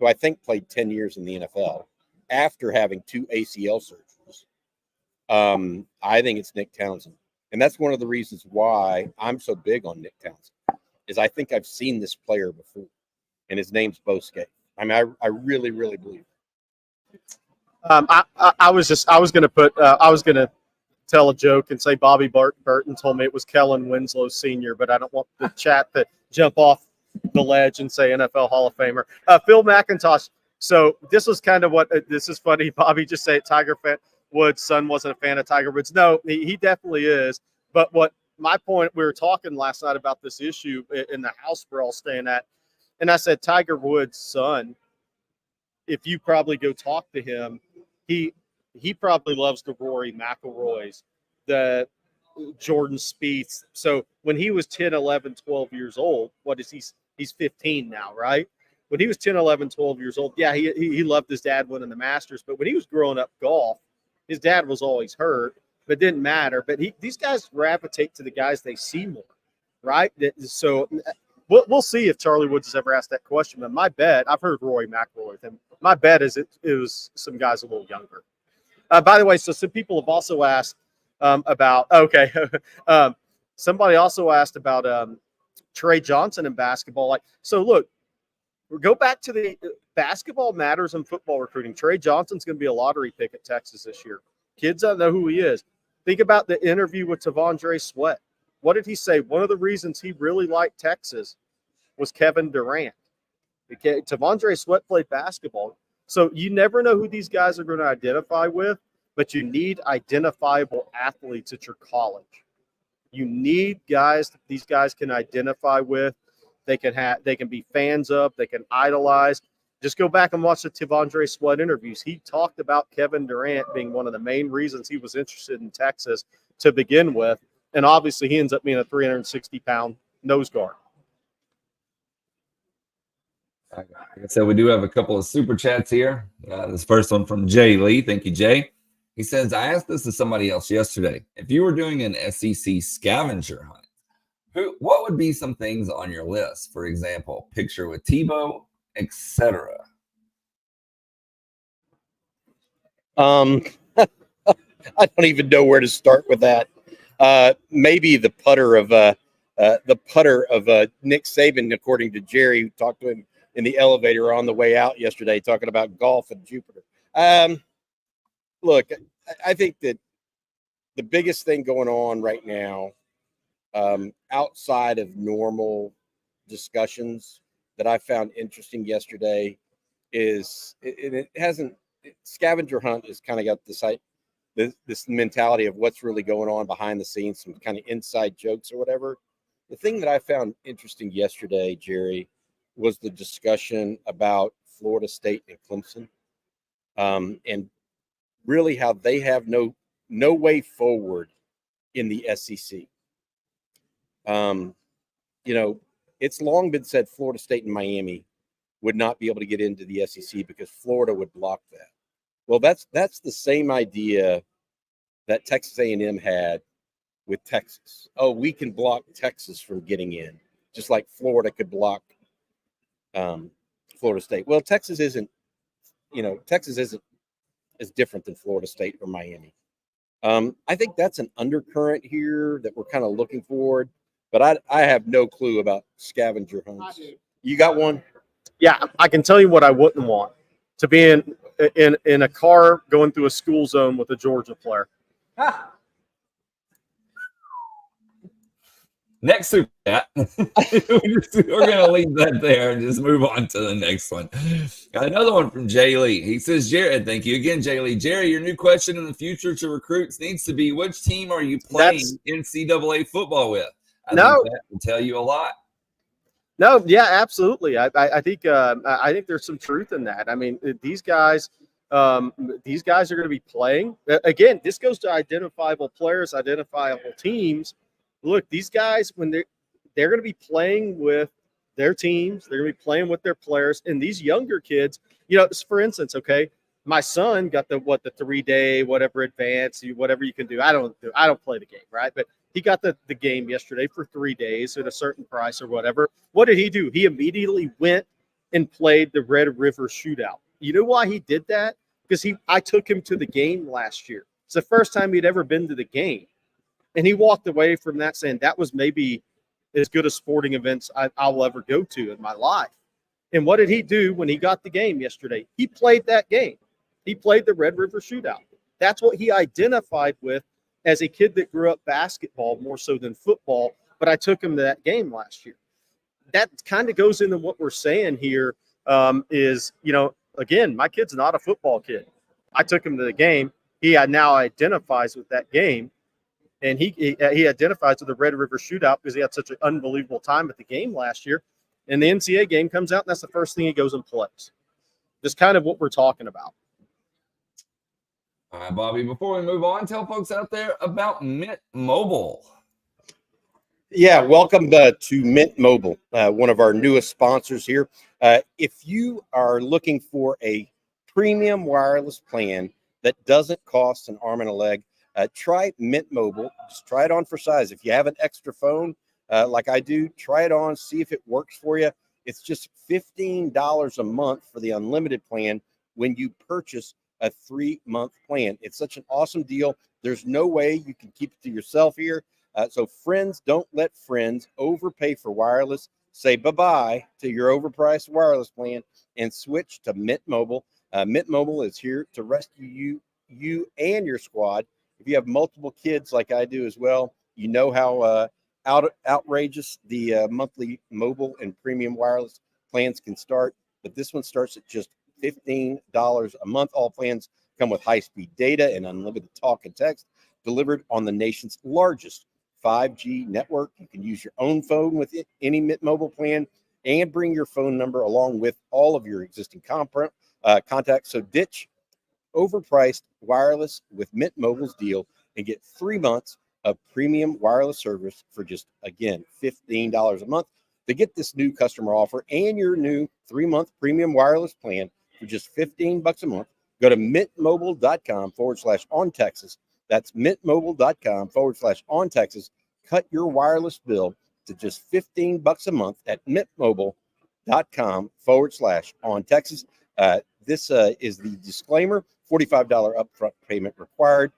who I think played 10 years in the NFL, after having 2 ACL surgeries, I think it's Nick Townsend. And that's one of the reasons why I'm so big on Nick Townsend, is I think I've seen this player before, and his name's Bo Scaife. I mean, I really, really believe it. I was going to tell a joke and say Bobby Burton told me it was Kellen Winslow Sr., but I don't want the chat to jump off the ledge and say NFL Hall of Famer. Phil McIntosh. So this was kind of this is funny. Bobby just said Tiger Woods' son wasn't a fan of Tiger Woods. No, he definitely is. But what my point, we were talking last night about this issue in the house we're all staying at. And I said, Tiger Woods' son, if you probably go talk to him, he probably loves the Rory McIlroys, the Jordan Spieths. So when he was 10, 11, 12 years old, he's 15 now, right? When he was 10, 11, 12 years old, yeah, he loved his dad winning the Masters. But when he was growing up golf, his dad was always hurt, but it didn't matter. But these guys gravitate to the guys they see more, right? So we'll see if Charlie Woods has ever asked that question. But my bet, I've heard Rory McIlroy with him. My bet is it was some guys a little younger. By the way, so some people have also asked about somebody also asked about Trey Johnson in basketball. Look, go back to the basketball matters in football recruiting. Trey Johnson's going to be a lottery pick at Texas this year. Kids don't know who he is. Think about the interview with Tavondre Sweat. What did he say? One of the reasons he really liked Texas was Kevin Durant. Okay, Tavondre Sweat played basketball. So you never know who these guys are going to identify with, but you need identifiable athletes at your college. You need guys that these guys can identify with. They can be fans of, they can idolize. Just go back and watch the Tavondre Sweat interviews. He talked about Kevin Durant being one of the main reasons he was interested in Texas to begin with. And obviously he ends up being a 360-pound nose guard. Like I said, we do have a couple of super chats here. This first one from Jay Lee. Thank you, Jay. He says, I asked this to somebody else yesterday. If you were doing an SEC scavenger hunt, What would be some things on your list? For example, picture with Tebow, etc. I don't even know where to start with that. Maybe the putter of Nick Saban, according to Jerry, who talked to him in the elevator on the way out yesterday, talking about golf and Jupiter. Look, I think that the biggest thing going on right now, outside of normal discussions that I found interesting yesterday, is it hasn't. Scavenger hunt has kind of got this mentality of what's really going on behind the scenes, some kind of inside jokes or whatever. The thing that I found interesting yesterday, Jerry, was the discussion about Florida State and Clemson, and really how they have no way forward in the SEC. It's long been said Florida State and Miami would not be able to get into the SEC because Florida would block that. Well, that's the same idea that Texas A&M had with Texas. Oh, we can block Texas from getting in, just like Florida could block Florida State. Well, Texas isn't as different than Florida State or Miami. I think that's an undercurrent here that we're kind of looking forward, but I have no clue about scavenger hunts. You got one? Yeah, I can tell you what I wouldn't want: to be in a car going through a school zone with a Georgia player. Next super chat. We're going to leave that there and just move on to the next one. Got another one from Jay Lee. He says, Jared, thank you again, Jay Lee. Jerry, your new question in the future to recruits needs to be, which team are you playing NCAA football with? I think that will tell you a lot. No, yeah, absolutely. I think there's some truth in that. I mean, these guys are going to be playing. Again, this goes to identifiable players, identifiable teams. Look, these guys, when they're going to be playing with their teams, they're going to be playing with their players, and these younger kids, for instance, okay, my son got the 3-day whatever advance, whatever you can do. I don't play the game, right? But he got the game yesterday for 3 days at a certain price or whatever. What did he do? He immediately went and played the Red River Shootout. You know why he did that? Because I took him to the game last year. It's the first time he'd ever been to the game. And he walked away from that saying that was maybe as good a sporting events I'll ever go to in my life. And what did he do when he got the game yesterday? He played that game. He played the Red River Shootout. That's what he identified with as a kid that grew up basketball more so than football. But I took him to that game last year. That kind of goes into what we're saying here is, again, my kid's not a football kid. I took him to the game. He now identifies with that game. And he identifies with the Red River Shootout because he had such an unbelievable time at the game last year. And the NCAA game comes out, and that's the first thing he goes and plays. That's kind of what we're talking about. All right, Bobby, before we move on, tell folks out there about Mint Mobile. Yeah, welcome to Mint Mobile, one of our newest sponsors here. If you are looking for a premium wireless plan that doesn't cost an arm and a leg, try Mint Mobile. Just try it on for size. If you have an extra phone like I do, try it on, see if it works for you. It's just $15 a month for the unlimited plan when you purchase a 3-month plan. It's such an awesome deal. There's no way you can keep it to yourself here. So friends, don't let friends overpay for wireless. Say bye-bye to your overpriced wireless plan and switch to Mint Mobile. Mint Mobile is here to rescue you and your squad. If you have multiple kids like I do as well, you know how outrageous the monthly mobile and premium wireless plans can start. But this one starts at just $15 a month. All plans come with high-speed data and unlimited talk and text delivered on the nation's largest 5G network. You can use your own phone with any Mint Mobile plan and bring your phone number along with all of your existing contacts. So ditch overpriced wireless with Mint Mobile's deal and get 3 months of premium wireless service for just, again, $15 a month. To get this new customer offer and your new 3-month premium wireless plan for just $15 a month, go to mintmobile.com/OnTexas. That's mintmobile.com/OnTexas. Cut your wireless bill to just $15 a month at mintmobile.com/on-Texas. This is the disclaimer, $45 upfront payment required.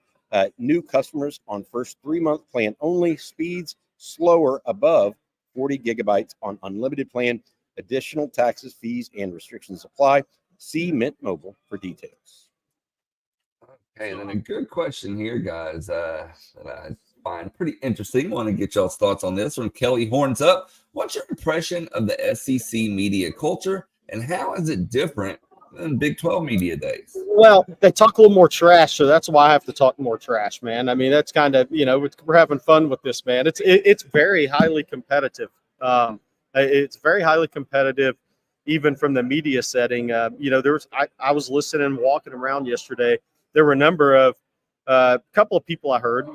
New customers on first 3-month plan only. Speeds slower above 40 gigabytes on unlimited plan. Additional taxes, fees, and restrictions apply. See Mint Mobile for details. Okay, and then a good question here, guys, that I find pretty interesting. Want to get y'all's thoughts on this from Kelly Horns Up. What's your impression of the SEC media culture, and how is it different than Big 12 media days? Well, they talk a little more trash, so that's why I have to talk more trash, man. I mean, that's kind of, we're having fun with this, man. It's very highly competitive. It's very highly competitive, even from the media setting. I was listening and walking around yesterday. There were a number of couple of people I heard,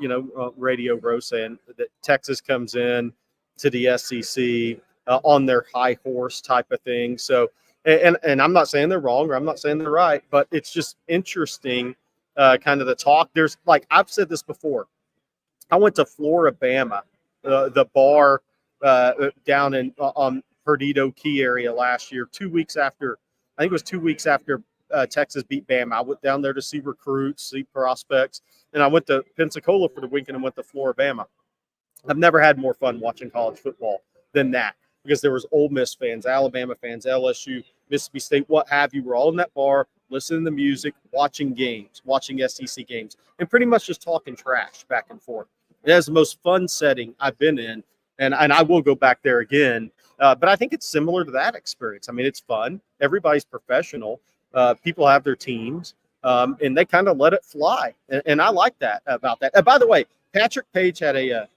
Radio Row saying that Texas comes in to the SEC on their high horse type of thing. So, and I'm not saying they're wrong or I'm not saying they're right, but it's just interesting, kind of the talk. There's like I've said this before. I went to Floribama, the bar down in on Perdido Key area last year. 2 weeks after, I think it was 2 weeks after Texas beat Bama. I went down there to see recruits, see prospects, and I went to Pensacola for the weekend and went to Floribama. I've never had more fun watching college football than that because there was Ole Miss fans, Alabama fans, LSU, Mississippi State, what have you. We're all in that bar, listening to music, watching games, watching SEC games, and pretty much just talking trash back and forth. It is the most fun setting I've been in, and I will go back there again. But I think it's similar to that experience. I mean, it's fun. Everybody's professional. People have their teams, and they kind of let it fly. And I like that about that. By the way, Patrick Page had a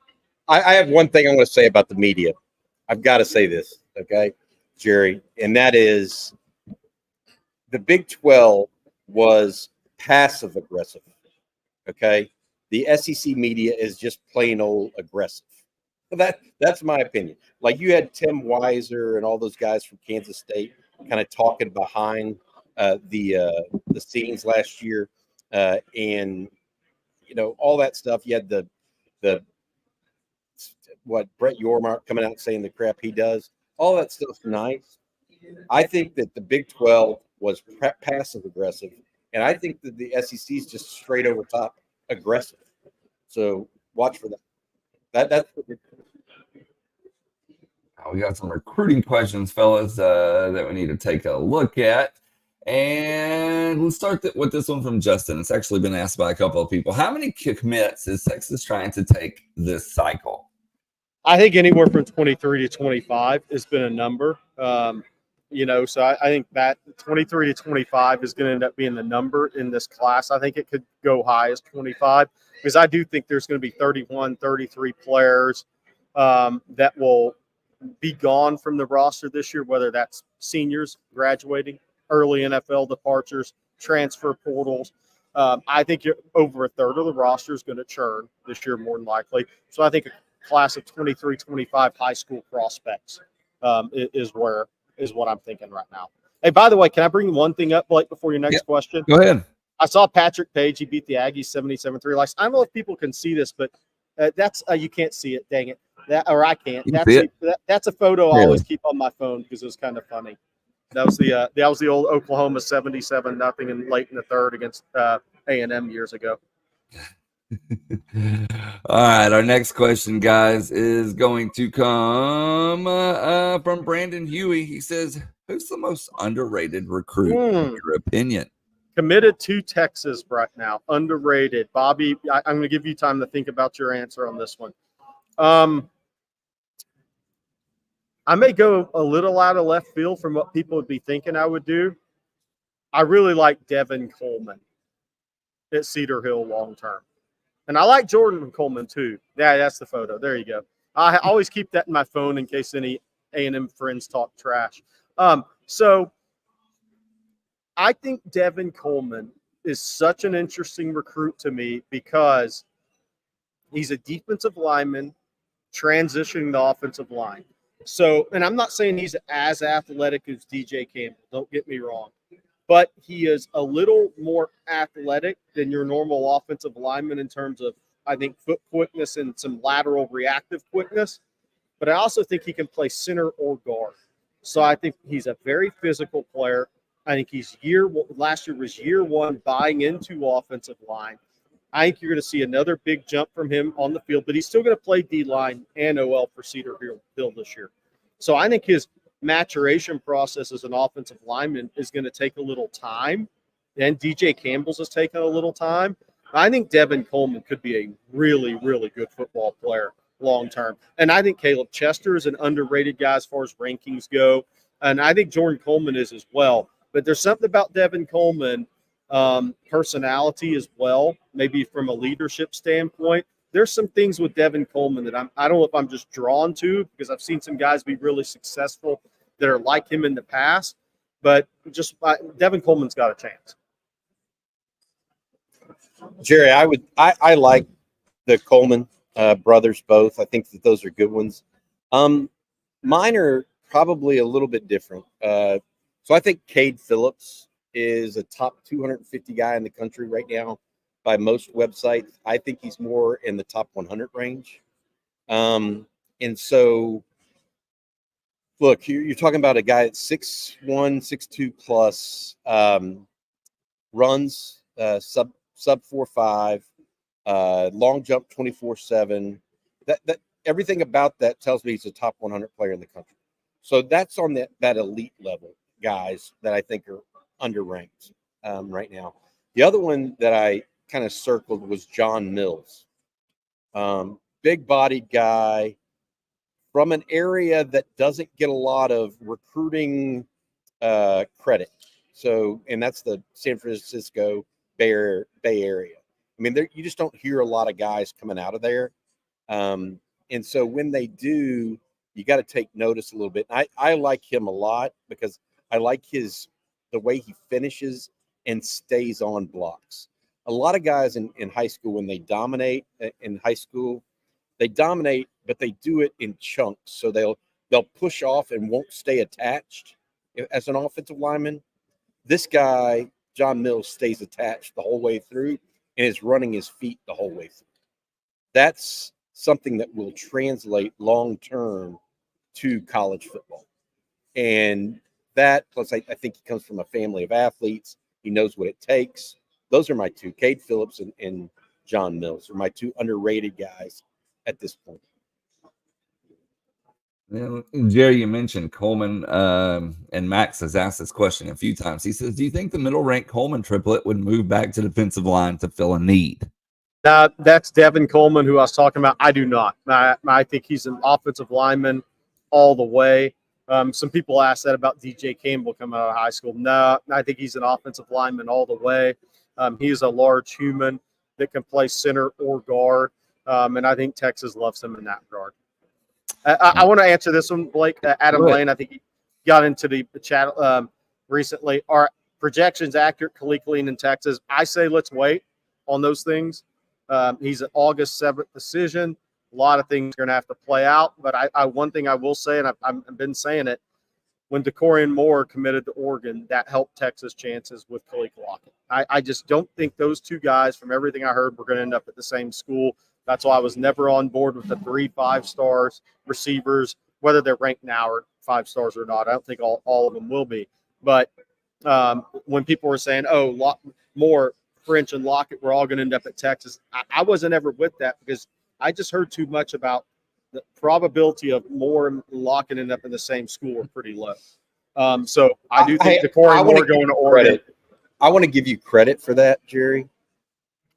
I have one thing I'm going to say about the media. I've got to say this, okay, Jerry, and that is the Big 12 was passive aggressive, okay? The SEC media is just plain old aggressive. That's my opinion. Like you had Tim Weiser and all those guys from Kansas State kind of talking behind the scenes last year, and all that stuff. You had the Brett Yormark coming out saying the crap he does. All that stuff's nice. I think that the Big 12 was passive aggressive, and I think that the SEC is just straight over top aggressive. So watch for that. That's we got some recruiting questions, fellas, that we need to take a look at. And let's start with this one from Justin. It's actually been asked by a couple of people. How many commits is Texas trying to take this cycle? I think anywhere from 23 to 25 has been a number. So I think that 23 to 25 is going to end up being the number in this class. I think it could go high as 25 because I do think there's going to be 31, 33 players that will be gone from the roster this year, whether that's seniors graduating, early NFL departures, transfer portals. I think over a third of the roster is going to churn this year more than likely. So I think a class of 23, 25 high school prospects is what I'm thinking right now. Hey, by the way, can I bring one thing up, Blake, before your next question? Go ahead. I saw Patrick Page. He beat the Aggies 77-3. I don't know if people can see this, but that's you can't see it. Dang it. I can't. That's a photo I always keep on my phone because it was kind of funny. That was the old Oklahoma 77-0 and late in the third against A&M years ago. All right, our next question, guys, is going to come from Brandon Huey. He says, who's the most underrated recruit in your opinion? Committed to Texas right now. Underrated. Bobby, I'm going to give you time to think about your answer on this one. I may go a little out of left field from what people would be thinking I would do. I really like Devin Coleman at Cedar Hill long term. And I like Jordan Coleman too. Yeah, that's the photo. There you go. I always keep that in my phone in case any A&M friends talk trash. So I think Devin Coleman is such an interesting recruit to me because he's a defensive lineman transitioning the offensive line. So, and I'm not saying he's as athletic as DJ Campbell, don't get me wrong, but he is a little more athletic than your normal offensive lineman in terms of, I think, foot quickness and some lateral reactive quickness. but I also think he can play center or guard. So I think he's a very physical player. I think last year was year one buying into offensive line. I think you're going to see another big jump from him on the field, but he's still going to play D-line and OL for Cedar Hill this year. So I think his maturation process as an offensive lineman is going to take a little time, and DJ Campbell's has taken a little time. I think Devin Coleman could be a really, really good football player long term. And I think Caleb Chester is an underrated guy as far as rankings go. And I think Jordan Coleman is as well. But there's something about Devin Coleman, personality as well, maybe from a leadership standpoint. There's some things with Devin Coleman that I don't know if I'm just drawn to, because I've seen some guys be really successful that are like him in the past. But Devin Coleman's got a chance. Jerry, I like the Coleman brothers both. I think that those are good ones. Mine are probably a little bit different. So I think Cade Phillips is a top 250 guy in the country right now by most websites. I think he's more in the top 100 range. And so, look, you're talking about a guy that's 6'1", 6'2" plus, runs sub 4.5, long jump 24/7. That everything about that tells me he's a top 100 player in the country. So that's on that elite level guys that I think are underranked right now. The other one that I kind of circled was John Mills, big bodied guy from an area that doesn't get a lot of recruiting credit. So, and that's the San Francisco Bay Area. I mean, you just don't hear a lot of guys coming out of there. And so when they do, you got to take notice a little bit. I like him a lot because I like the way he finishes and stays on blocks. A lot of guys in high school, when they dominate in high school, they dominate, but they do it in chunks. So they'll push off and won't stay attached as an offensive lineman. This guy, John Mills, stays attached the whole way through and is running his feet the whole way through. That's something that will translate long-term to college football. And that, plus I think he comes from a family of athletes. He knows what it takes. Those are my two, Cade Phillips and John Mills, are my two underrated guys at this point. Yeah, Jerry, you mentioned Coleman, and Max has asked this question a few times. He says, do you think the middle-ranked Coleman triplet would move back to defensive line to fill a need? That's Devin Coleman, who I was talking about. I do not. I think he's an offensive lineman all the way. Some people ask that about DJ Campbell coming out of high school. No, I think he's an offensive lineman all the way. He is a large human that can play center or guard, and I think Texas loves him in that regard. I want to answer this one, Blake. Adam Lane, I think he got into the chat recently. Are projections accurate? Kalique in Texas? I say let's wait on those things. He's an August 7th decision. A lot of things are going to have to play out. But one thing I will say, and I've been saying it, when DeCorian Moore committed to Oregon, that helped Texas' chances with Kalique Lockett. I just don't think those two guys, from everything I heard, were going to end up at the same school. That's why I was never on board with the 3 5-stars receivers, whether they're ranked now or 5 stars or not. I don't think all of them will be. But when people were saying, Moore, French, and Lockett were all going to end up at Texas, I wasn't ever with that because I just heard too much about the probability of Moore and Lockett ending up in the same school are pretty low. So I do think DeCorian Moore going to Oregon. I want to give you credit for that, Jerry,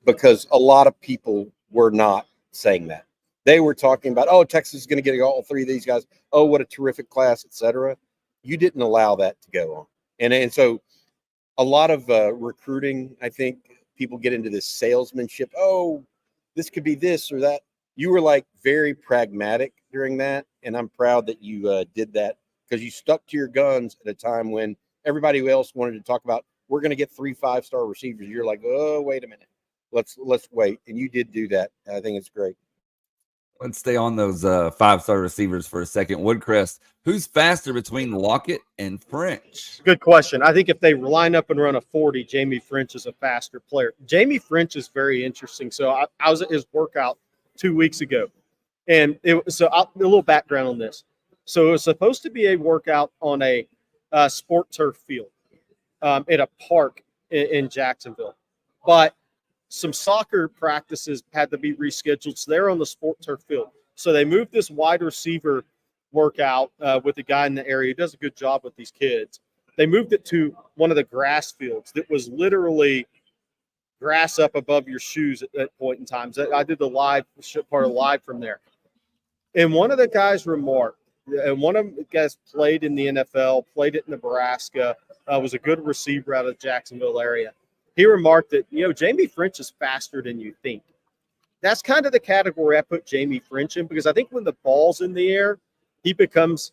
because a lot of people were not saying that. They were talking about, Texas is going to get all 3 of these guys. Oh, what a terrific class, etc. You didn't allow that to go on. And so a lot of recruiting, I think people get into this salesmanship. Oh, this could be this or that. You were like very pragmatic during that. And I'm proud that you did that because you stuck to your guns at a time when everybody else wanted to talk about, we're going to get 3 5-star receivers. You're like, oh, wait a minute. Let's wait. And you did do that. I think it's great. Let's stay on those 5-star receivers for a second. Woodcrest, who's faster between Lockett and French? Good question. I think if they line up and run a 40, Jamie French is a faster player. Jamie French is very interesting. So I was at his workout 2 weeks ago, And a little background on this. So it was supposed to be a workout on a sport turf field at a park in Jacksonville, but some soccer practices had to be rescheduled, so they're on the sport turf field. So they moved this wide receiver workout with a guy in the area who does a good job with these kids. They moved it to one of the grass fields that was literally grass up above your shoes at that point in time. So I did the live part of live from there. And one of the guys remarked, and one of the guys played in the NFL, played at Nebraska, was a good receiver out of the Jacksonville area. He remarked that, Jamie French is faster than you think. That's kind of the category I put Jamie French in, because I think when the ball's in the air, he becomes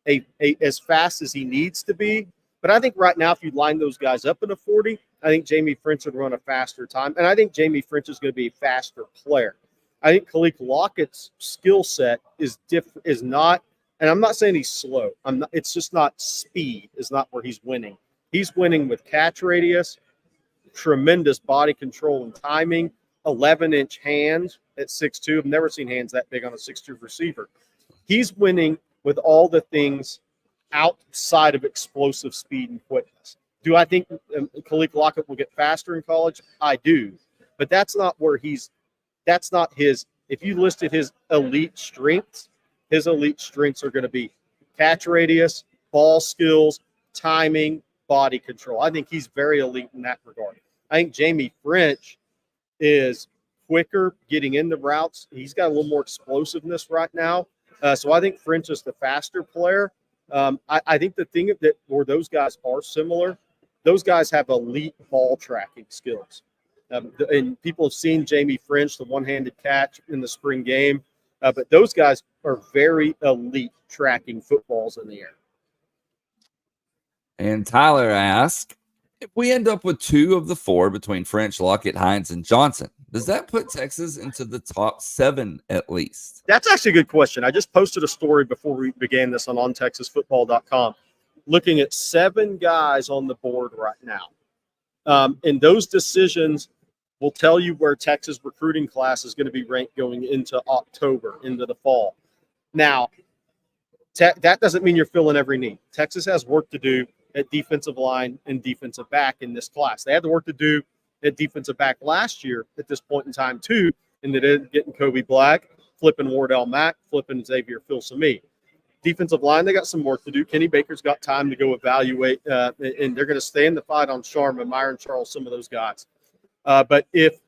as fast as he needs to be. But I think right now, if you line those guys up in a 40, I think Jamie French would run a faster time. And I think Jamie French is going to be a faster player. I think Kalique Lockett's skill set is not, and I'm not saying he's slow. It's just not speed is not where he's winning. He's winning with catch radius, tremendous body control and timing, 11-inch hands at 6'2". I've never seen hands that big on a 6'2" receiver. He's winning with all the things outside of explosive speed and quickness. Do I think Kalique Lockett will get faster in college? I do. But that's not his. If you listed his elite strengths are going to be catch radius, ball skills, timing, body control. I think he's very elite in that regard. I think Jamie French is quicker getting into routes. He's got a little more explosiveness right now. So I think French is the faster player. I think the thing that where those guys are similar, those guys have elite ball tracking skills. And people have seen Jamie French, the one-handed catch in the spring game. But those guys are very elite tracking footballs in the air. And Tyler asked, if we end up with 2 of the 4 between French, Lockett, Hines, and Johnson, does that put Texas into the top 7 at least? That's actually a good question. I just posted a story before we began this on ontexasfootball.com, looking at 7 guys on the board right now. And those decisions will tell you where Texas recruiting class is going to be ranked going into October, into the fall. Now, that doesn't mean you're filling every need. Texas has work to do at defensive line and defensive back in this class. They had the work to do at defensive back last year at this point in time, too, and they did getting Kobe Black, flipping Wardell Mack, flipping Xavier Filsaime. Defensive line, they got some work to do. Kenny Baker's got time to go evaluate, and they're going to stay in the fight on Sharma, Myron Charles, some of those guys. But if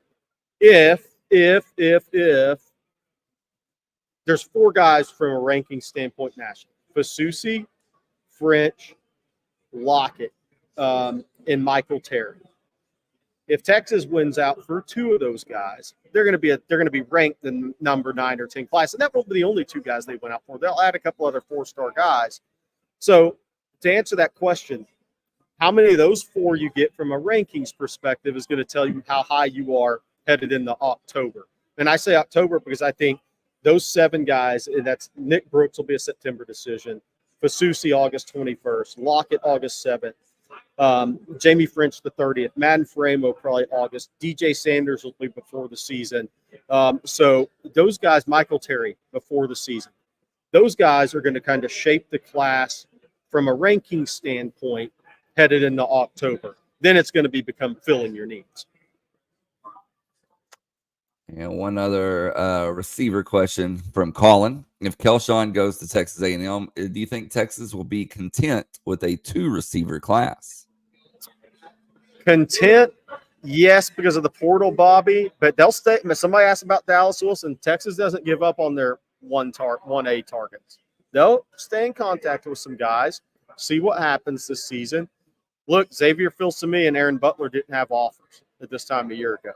there's 4 guys from a ranking standpoint nationally, Fasusi, French, Lockett, and Michael Terry. If Texas wins out for 2 of those guys, they're going to be ranked in number 9 or 10 class, and that won't be the only 2 guys they went out for. They'll add a couple other 4-star guys. So to answer that question, how many of those 4 you get from a rankings perspective is going to tell you how high you are headed into October. And I say October because I think those 7 guys, and that's Nick Brooks will be a September decision, Fasusi August 21st, Lockett August 7th, Jamie French the 30th, Madden Framo probably August, DJ Sanders will be before the season. So those guys, Michael Terry before the season, those guys are going to kind of shape the class from a ranking standpoint headed into October. Then it's going to become filling your needs. And one other receiver question from Colin. If Kelshawn goes to Texas A&M, do you think Texas will be content with a 2-receiver class? Content, yes, because of the portal, Bobby. But they'll stay. Somebody asked about Dallas Wilson. Texas doesn't give up on their 1A targets. They'll stay in contact with some guys, see what happens this season. Look, Xavier Filsaime and Aaron Butler didn't have offers at this time a year ago.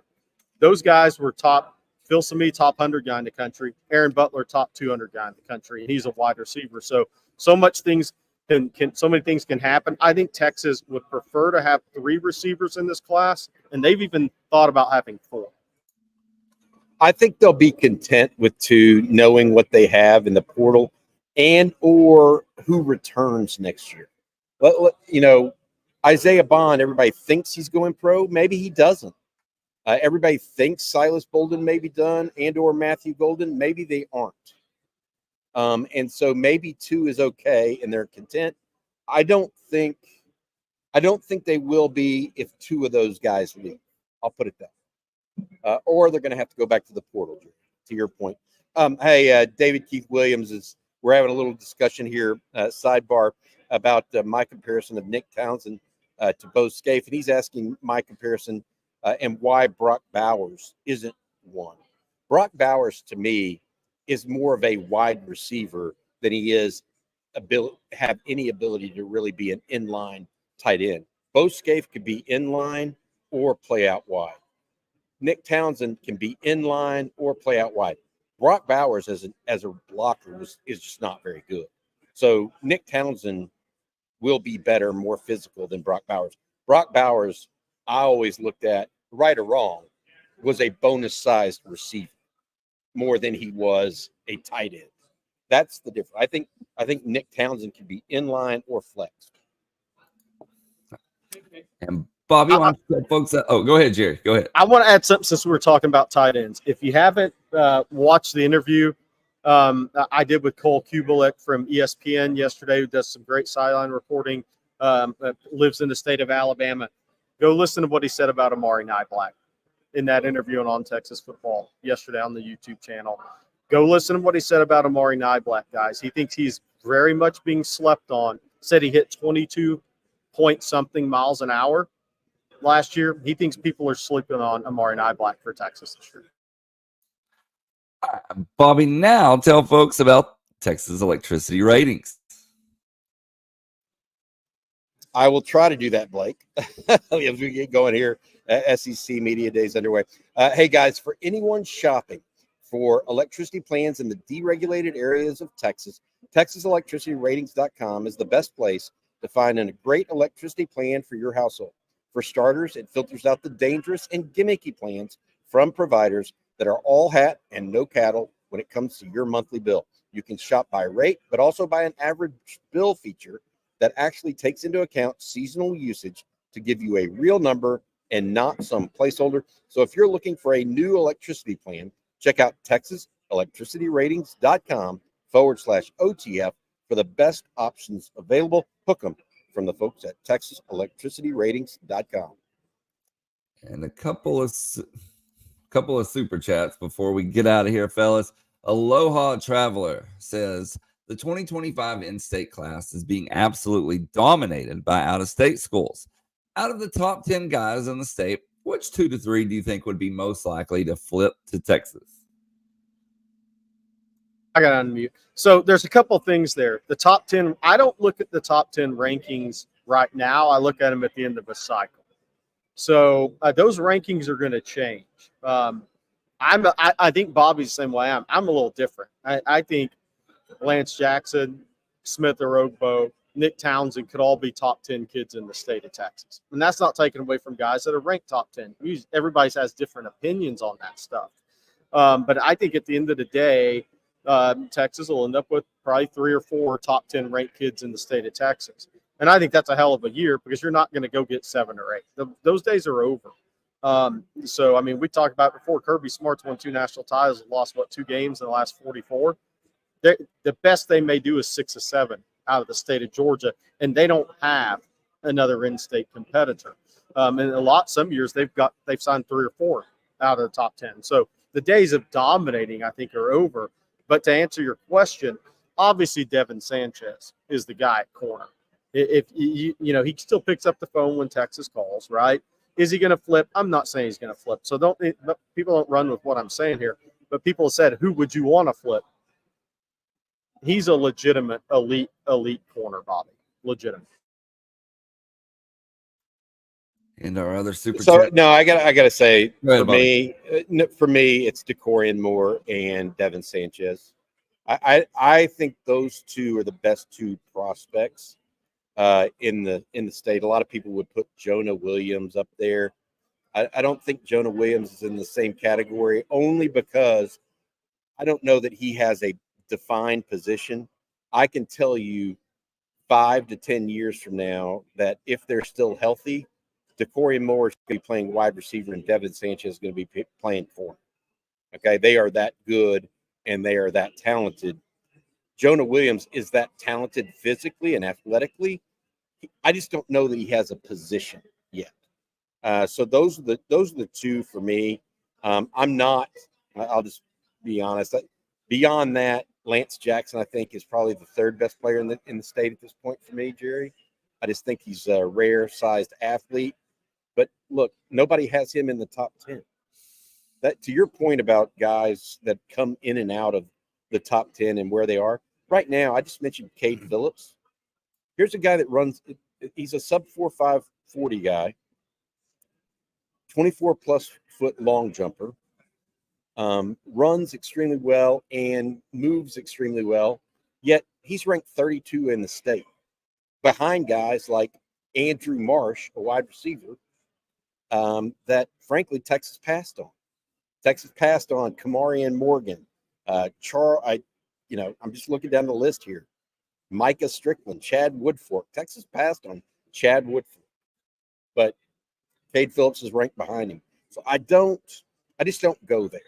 Those guys were top. Filsaime, top 100 guy in the country. Aaron Butler, top 200 guy in the country, and he's a wide receiver. So many things can happen. I think Texas would prefer to have 3 receivers in this class, and they've even thought about having 4. I think they'll be content with 2, knowing what they have in the portal and or who returns next year. Isaiah Bond, everybody thinks he's going pro. Maybe he doesn't. Everybody thinks Silas Bolden may be done and or Matthew Golden. Maybe they aren't. And so maybe 2 is okay and they're content. I don't think they will be if 2 of those guys leave. I'll put it that way. Or they're going to have to go back to the portal, to your point. Hey, David Keith Williams we're having a little discussion here, sidebar, about my comparison of Nick Townsend to Bo Scaife. And he's asking my comparison and why Brock Bowers isn't one. Brock Bowers, to me, is more of a wide receiver than he is have any ability to really be an inline tight end. Bo Scaife could be inline or play out wide. Nick Townsend can be inline or play out wide. Brock Bowers as a blocker is just not very good. So Nick Townsend will be better, more physical than Brock Bowers. Brock Bowers, I always looked at, right or wrong, was a bonus-sized receiver more than he was a tight end. That's the difference. I think Nick Townsend can be inline or flex. And Bobby wants to tell folks that. Oh, go ahead, Jerry. Go ahead. I want to add something since we were talking about tight ends. If you haven't watched the interview I did with Cole Kubelik from ESPN yesterday, who does some great sideline reporting, lives in the state of Alabama, go listen to what he said about Amari Niblack in that interview on Texas Football yesterday on the YouTube channel. Go listen to what he said about Amari Niblack, guys. He thinks he's very much being slept on. Said he hit 22 point something miles an hour last year. He thinks people are sleeping on Amari Niblack for Texas this year. Bobby, now tell folks about Texas electricity ratings. I will try to do that, Blake, as we get going here. SEC Media Days underway. Hey, guys, for anyone shopping for electricity plans in the deregulated areas of Texas, TexasElectricityRatings.com is the best place to find a great electricity plan for your household. For starters, it filters out the dangerous and gimmicky plans from providers that are all hat and no cattle when it comes to your monthly bill. You can shop by rate, but also by an average bill feature that actually takes into account seasonal usage to give you a real number and not some placeholder. So if you're looking for a new electricity plan, check out TexasElectricityRatings.com/OTF for the best options available. Hook 'em from the folks at TexasElectricityRatings.com. And a couple of super chats before we get out of here, fellas. Aloha Traveler says the 2025 in-state class is being absolutely dominated by out-of-state schools. Out of the top 10 guys in the state, which 2 to 3 do you think would be most likely to flip to Texas? I got to unmute. So there's a couple things there. The top 10, I don't look at the top 10 rankings right now. I look at them at the end of a cycle. So those rankings are going to change. I think Bobby's the same way. I'm a little different. I think Lance Jackson, Smith Orogbo, Nick Townsend could all be top 10 kids in the state of Texas. And that's not taken away from guys that are ranked top 10. Everybody has different opinions on that stuff. But I think at the end of the day, Texas will end up with probably 3 or 4 top 10 ranked kids in the state of Texas. And I think that's a hell of a year because you're not going to go get 7 or 8. Those days are over. So, I mean, we talked about before, Kirby Smart's won 2 national titles and lost, 2 games in the last 44. The best they may do is 6 or 7 out of the state of Georgia, and they don't have another in-state competitor. And some years they've signed 3 or 4 out of the top 10. So the days of dominating, I think, are over. But to answer your question, obviously Devin Sanchez is the guy at corner. If he still picks up the phone when Texas calls, right? Is he going to flip? I'm not saying he's going to flip. So people don't run with what I'm saying here. But people said, who would you want to flip? He's a legitimate elite corner, Bobby. Legitimate. And our other super So chat. no, I gotta say, Go ahead, for me, it's DeCorian Moore and Devin Sanchez. I think those 2 are the best 2 prospects in the state. A lot of people would put Jonah Williams up there. I don't think Jonah Williams is in the same category, only because I don't know that he has a defined position. I can tell you 5 to 10 years from now that if they're still healthy, DeCorian Moore is going to be playing wide receiver, and Devin Sanchez is going to be playing for him. Okay, they are that good, and they are that talented. Jonah Williams is that talented physically and athletically. I just don't know that he has a position yet. So those are the two for me. I'm not. I'll just be honest. Beyond that, Lance Jackson, I think, is probably the third best player in the state at this point for me, Jerry. I just think he's a rare-sized athlete. But look, nobody has him in the top 10. That, to your point about guys that come in and out of the top 10 and where they are, right now, I just mentioned Cade Phillips. Here's a guy that runs – he's a sub-4.5 40 guy, 24-plus foot long jumper, runs extremely well and moves extremely well, yet he's ranked 32 in the state, behind guys like Andrew Marsh, a wide receiver, that, frankly, Texas passed on. Texas passed on Kamarian Morgan, I'm just looking down the list here. Micah Strickland, Chad Woodfork. Texas passed on Chad Woodfork, but Cade Phillips is ranked behind him. So I just don't go there.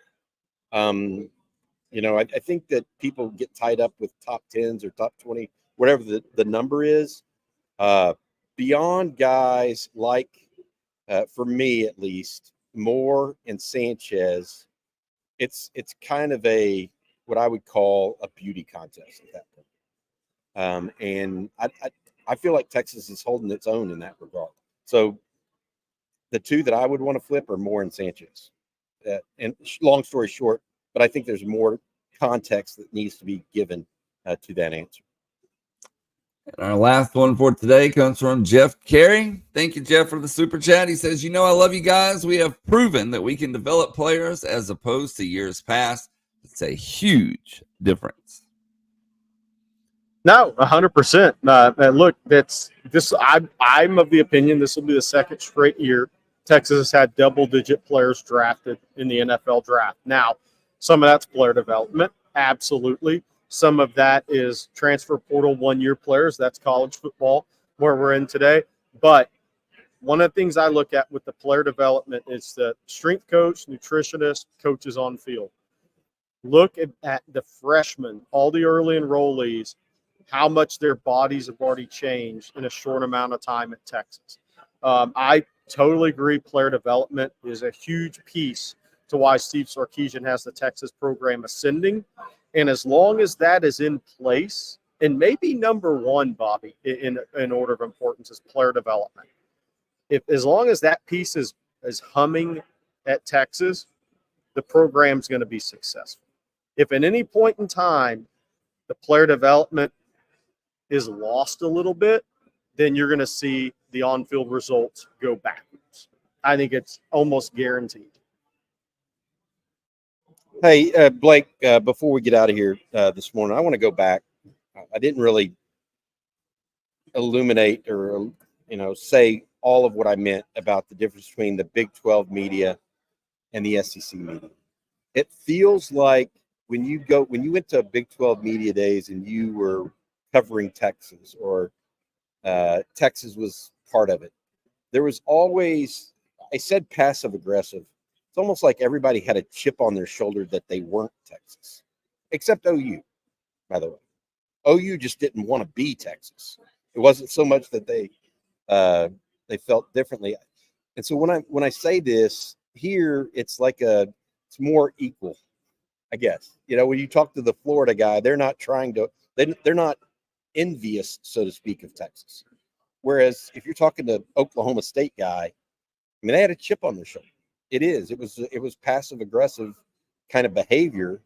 I think that people get tied up with top 10s or top 20, whatever the number is. Beyond guys like, for me at least, Moore and Sanchez, it's kind of what I would call a beauty contest at that point. And I feel like Texas is holding its own in that regard. So the two that I would want to flip are Moore and Sanchez. And long story short, but I think there's more context that needs to be given to that answer. And our last one for today comes from Jeff Carey. Thank you, Jeff, for the super chat. He says, I love you guys. We have proven that we can develop players as opposed to years past. It's a huge difference. No, 100%. Look, I'm of the opinion this will be the second straight year Texas has had double-digit players drafted in the NFL draft. Now, some of that's player development, absolutely. Some of that is transfer portal one-year players. That's college football, where we're in today. But one of the things I look at with the player development is the strength coach, nutritionist, coaches on field. Look at the freshmen, all the early enrollees, how much their bodies have already changed in a short amount of time at Texas. I totally agree. Player development is a huge piece to why Steve Sarkisian has the Texas program ascending. And as long as that is in place, and maybe number one, Bobby, in order of importance is player development. As long as that piece is humming at Texas, the program's going to be successful. If at any point in time the player development is lost a little bit, then you're going to see the on-field results go backwards. I think it's almost guaranteed. Hey, Blake, before we get out of here this morning, I want to go back. I didn't really illuminate or, say all of what I meant about the difference between the Big 12 media and the SEC media. It feels like when you went to Big 12 media days and you were covering Texas or Texas was part of it, there was always, I said passive aggressive. It's almost like everybody had a chip on their shoulder that they weren't Texas, except OU, by the way. OU just didn't want to be Texas. It wasn't so much that they felt differently. And so when I say this here, it's it's more equal, I guess. When you talk to the Florida guy, they're not they're not envious, so to speak, of Texas. Whereas if you're talking to Oklahoma State guy, they had a chip on their shoulder. It was passive aggressive kind of behavior,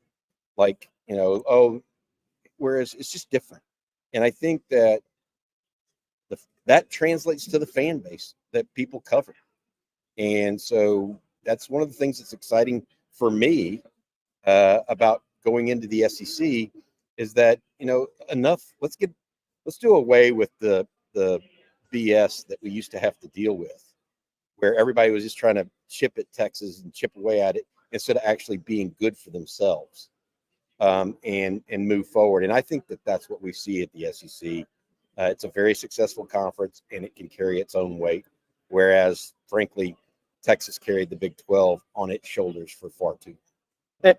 whereas it's just different. And I think that that translates to the fan base that people cover. And so that's one of the things that's exciting for me about going into the SEC is that, let's do away with the BS that we used to have to deal with, where everybody was just trying to chip at Texas and chip away at it instead of actually being good for themselves and move forward. And I think that that's what we see at the SEC. It's a very successful conference, and it can carry its own weight, whereas, frankly, Texas carried the Big 12 on its shoulders for far too.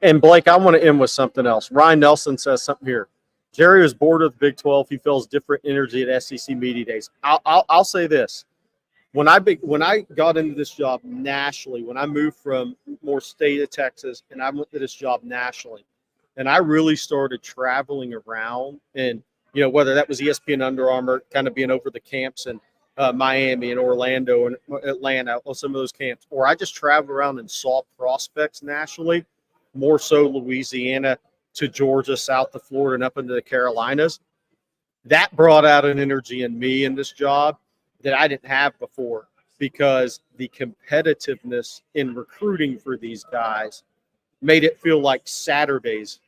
And Blake, I want to end with something else. Ryan Nelson says something here. Jerry was bored of the Big 12. He feels different energy at SEC Media Days. I'll say this. When I got into this job nationally, when I moved from more state of Texas and I went to this job nationally, and I really started traveling around, and whether that was ESPN Under Armour, kind of being over the camps in Miami and Orlando and Atlanta, or some of those camps, or I just traveled around and saw prospects nationally, more so Louisiana to Georgia, south to Florida, and up into the Carolinas. That brought out an energy in me in this job that I didn't have before, because the competitiveness in recruiting for these guys made it feel like Saturdays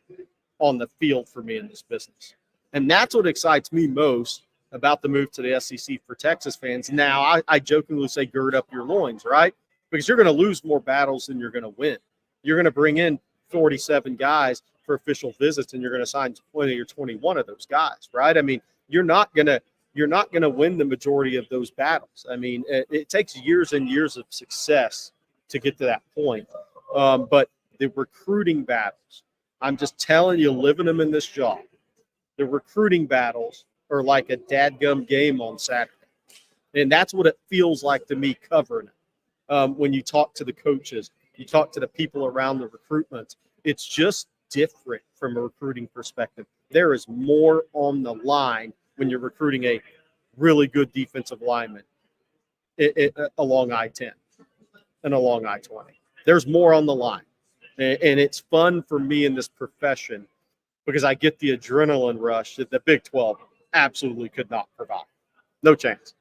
on the field for me in this business. And that's what excites me most about the move to the SEC for Texas fans. Now, I jokingly say gird up your loins, right? Because you're going to lose more battles than you're going to win. You're going to bring in 47 guys for official visits, and you're going to sign 20 or 21 of those guys, right? I mean, you're not going to win the majority of those battles. I mean, it takes years and years of success to get to that point. But the recruiting battles, I'm just telling you, living them in this job, the recruiting battles are like a dadgum game on Saturday. And that's what it feels like to me covering it. When you talk to the coaches, you talk to the people around the recruitment, it's just different from a recruiting perspective. There is more on the line when you're recruiting a really good defensive lineman along I-10 and along I-20. There's more on the line. And it's fun for me in this profession because I get the adrenaline rush that the Big 12 absolutely could not provide. No chance.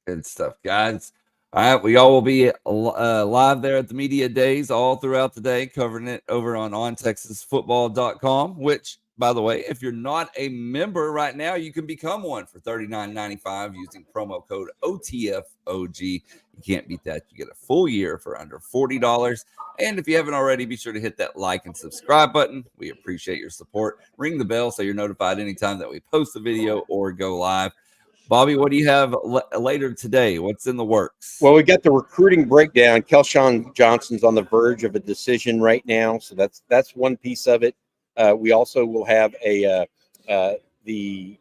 Good stuff, guys. All right, we all will be live there at the media days all throughout the day, covering it over on ontexasfootball.com, which, by the way, if you're not a member right now, you can become one for $39.95 using promo code OTFOG. You can't beat that. You get a full year for under $40. And if you haven't already, be sure to hit that like and subscribe button. We appreciate your support. Ring the bell so you're notified anytime that we post a video or go live. Bobby, what do you have later today? What's in the works? Well, we got the recruiting breakdown. Kelshawn Johnson's on the verge of a decision right now, so that's one piece of it. We also will have the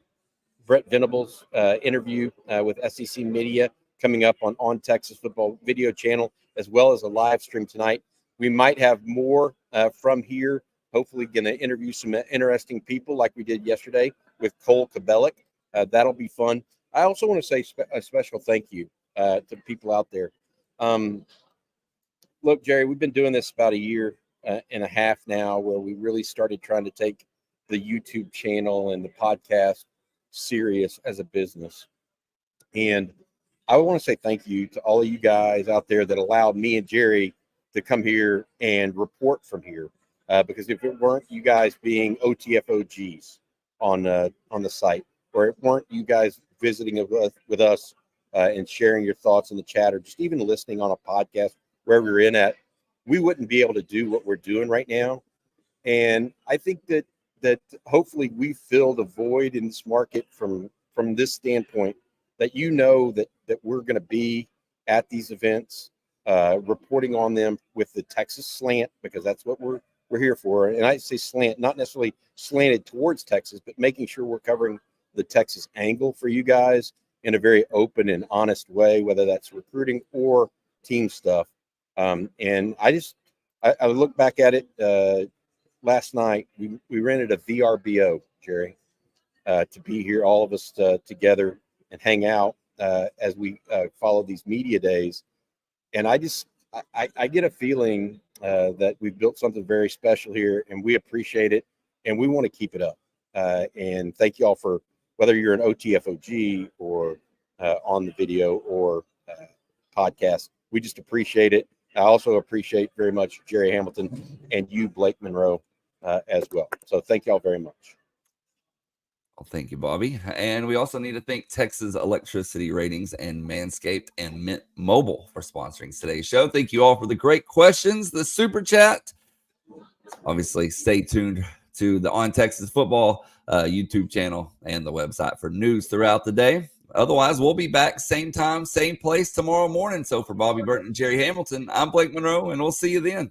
Brett Venables interview with SEC Media coming up on Texas Football video channel, as well as a live stream tonight. We might have more from here. Hopefully going to interview some interesting people like we did yesterday with Cole Kabelic. That'll be fun. I also want to say a special thank you to people out there. Look, Jerry, we've been doing this about a year and a half now, where we really started trying to take the YouTube channel and the podcast serious as a business. And I want to say thank you to all of you guys out there that allowed me and Jerry to come here and report from here. Because if it weren't you guys being OTFOGs on the site, or it weren't you guys visiting with us and sharing your thoughts in the chat, or just even listening on a podcast wherever you're in at, we wouldn't be able to do what we're doing right now. And I think that hopefully we filled a void in this market from this standpoint, that that we're going to be at these events, reporting on them with the Texas slant, because that's what we're here for. And I say slant, not necessarily slanted towards Texas, but making sure we're covering the Texas angle for you guys in a very open and honest way, whether that's recruiting or team stuff. And I look back at it last night. We rented a VRBO, Jerry, to be here, all of us together and hang out as we follow these media days. And I get a feeling that we've built something very special here, and we appreciate it, and we want to keep it up. And thank you all for, whether you're an OTFOG or on the video or podcast, we just appreciate it. I also appreciate very much Jerry Hamilton and you, Blake Monroe, as well. So thank y'all very much. Well, thank you, Bobby. And we also need to thank Texas Electricity Ratings and Manscaped and Mint Mobile for sponsoring today's show. Thank you all for the great questions, the super chat. Obviously, stay tuned to the On Texas Football YouTube channel and the website for news throughout the day. Otherwise, we'll be back same time, same place tomorrow morning. So for Bobby Burton and Jerry Hamilton, I'm Blake Monroe, and we'll see you then.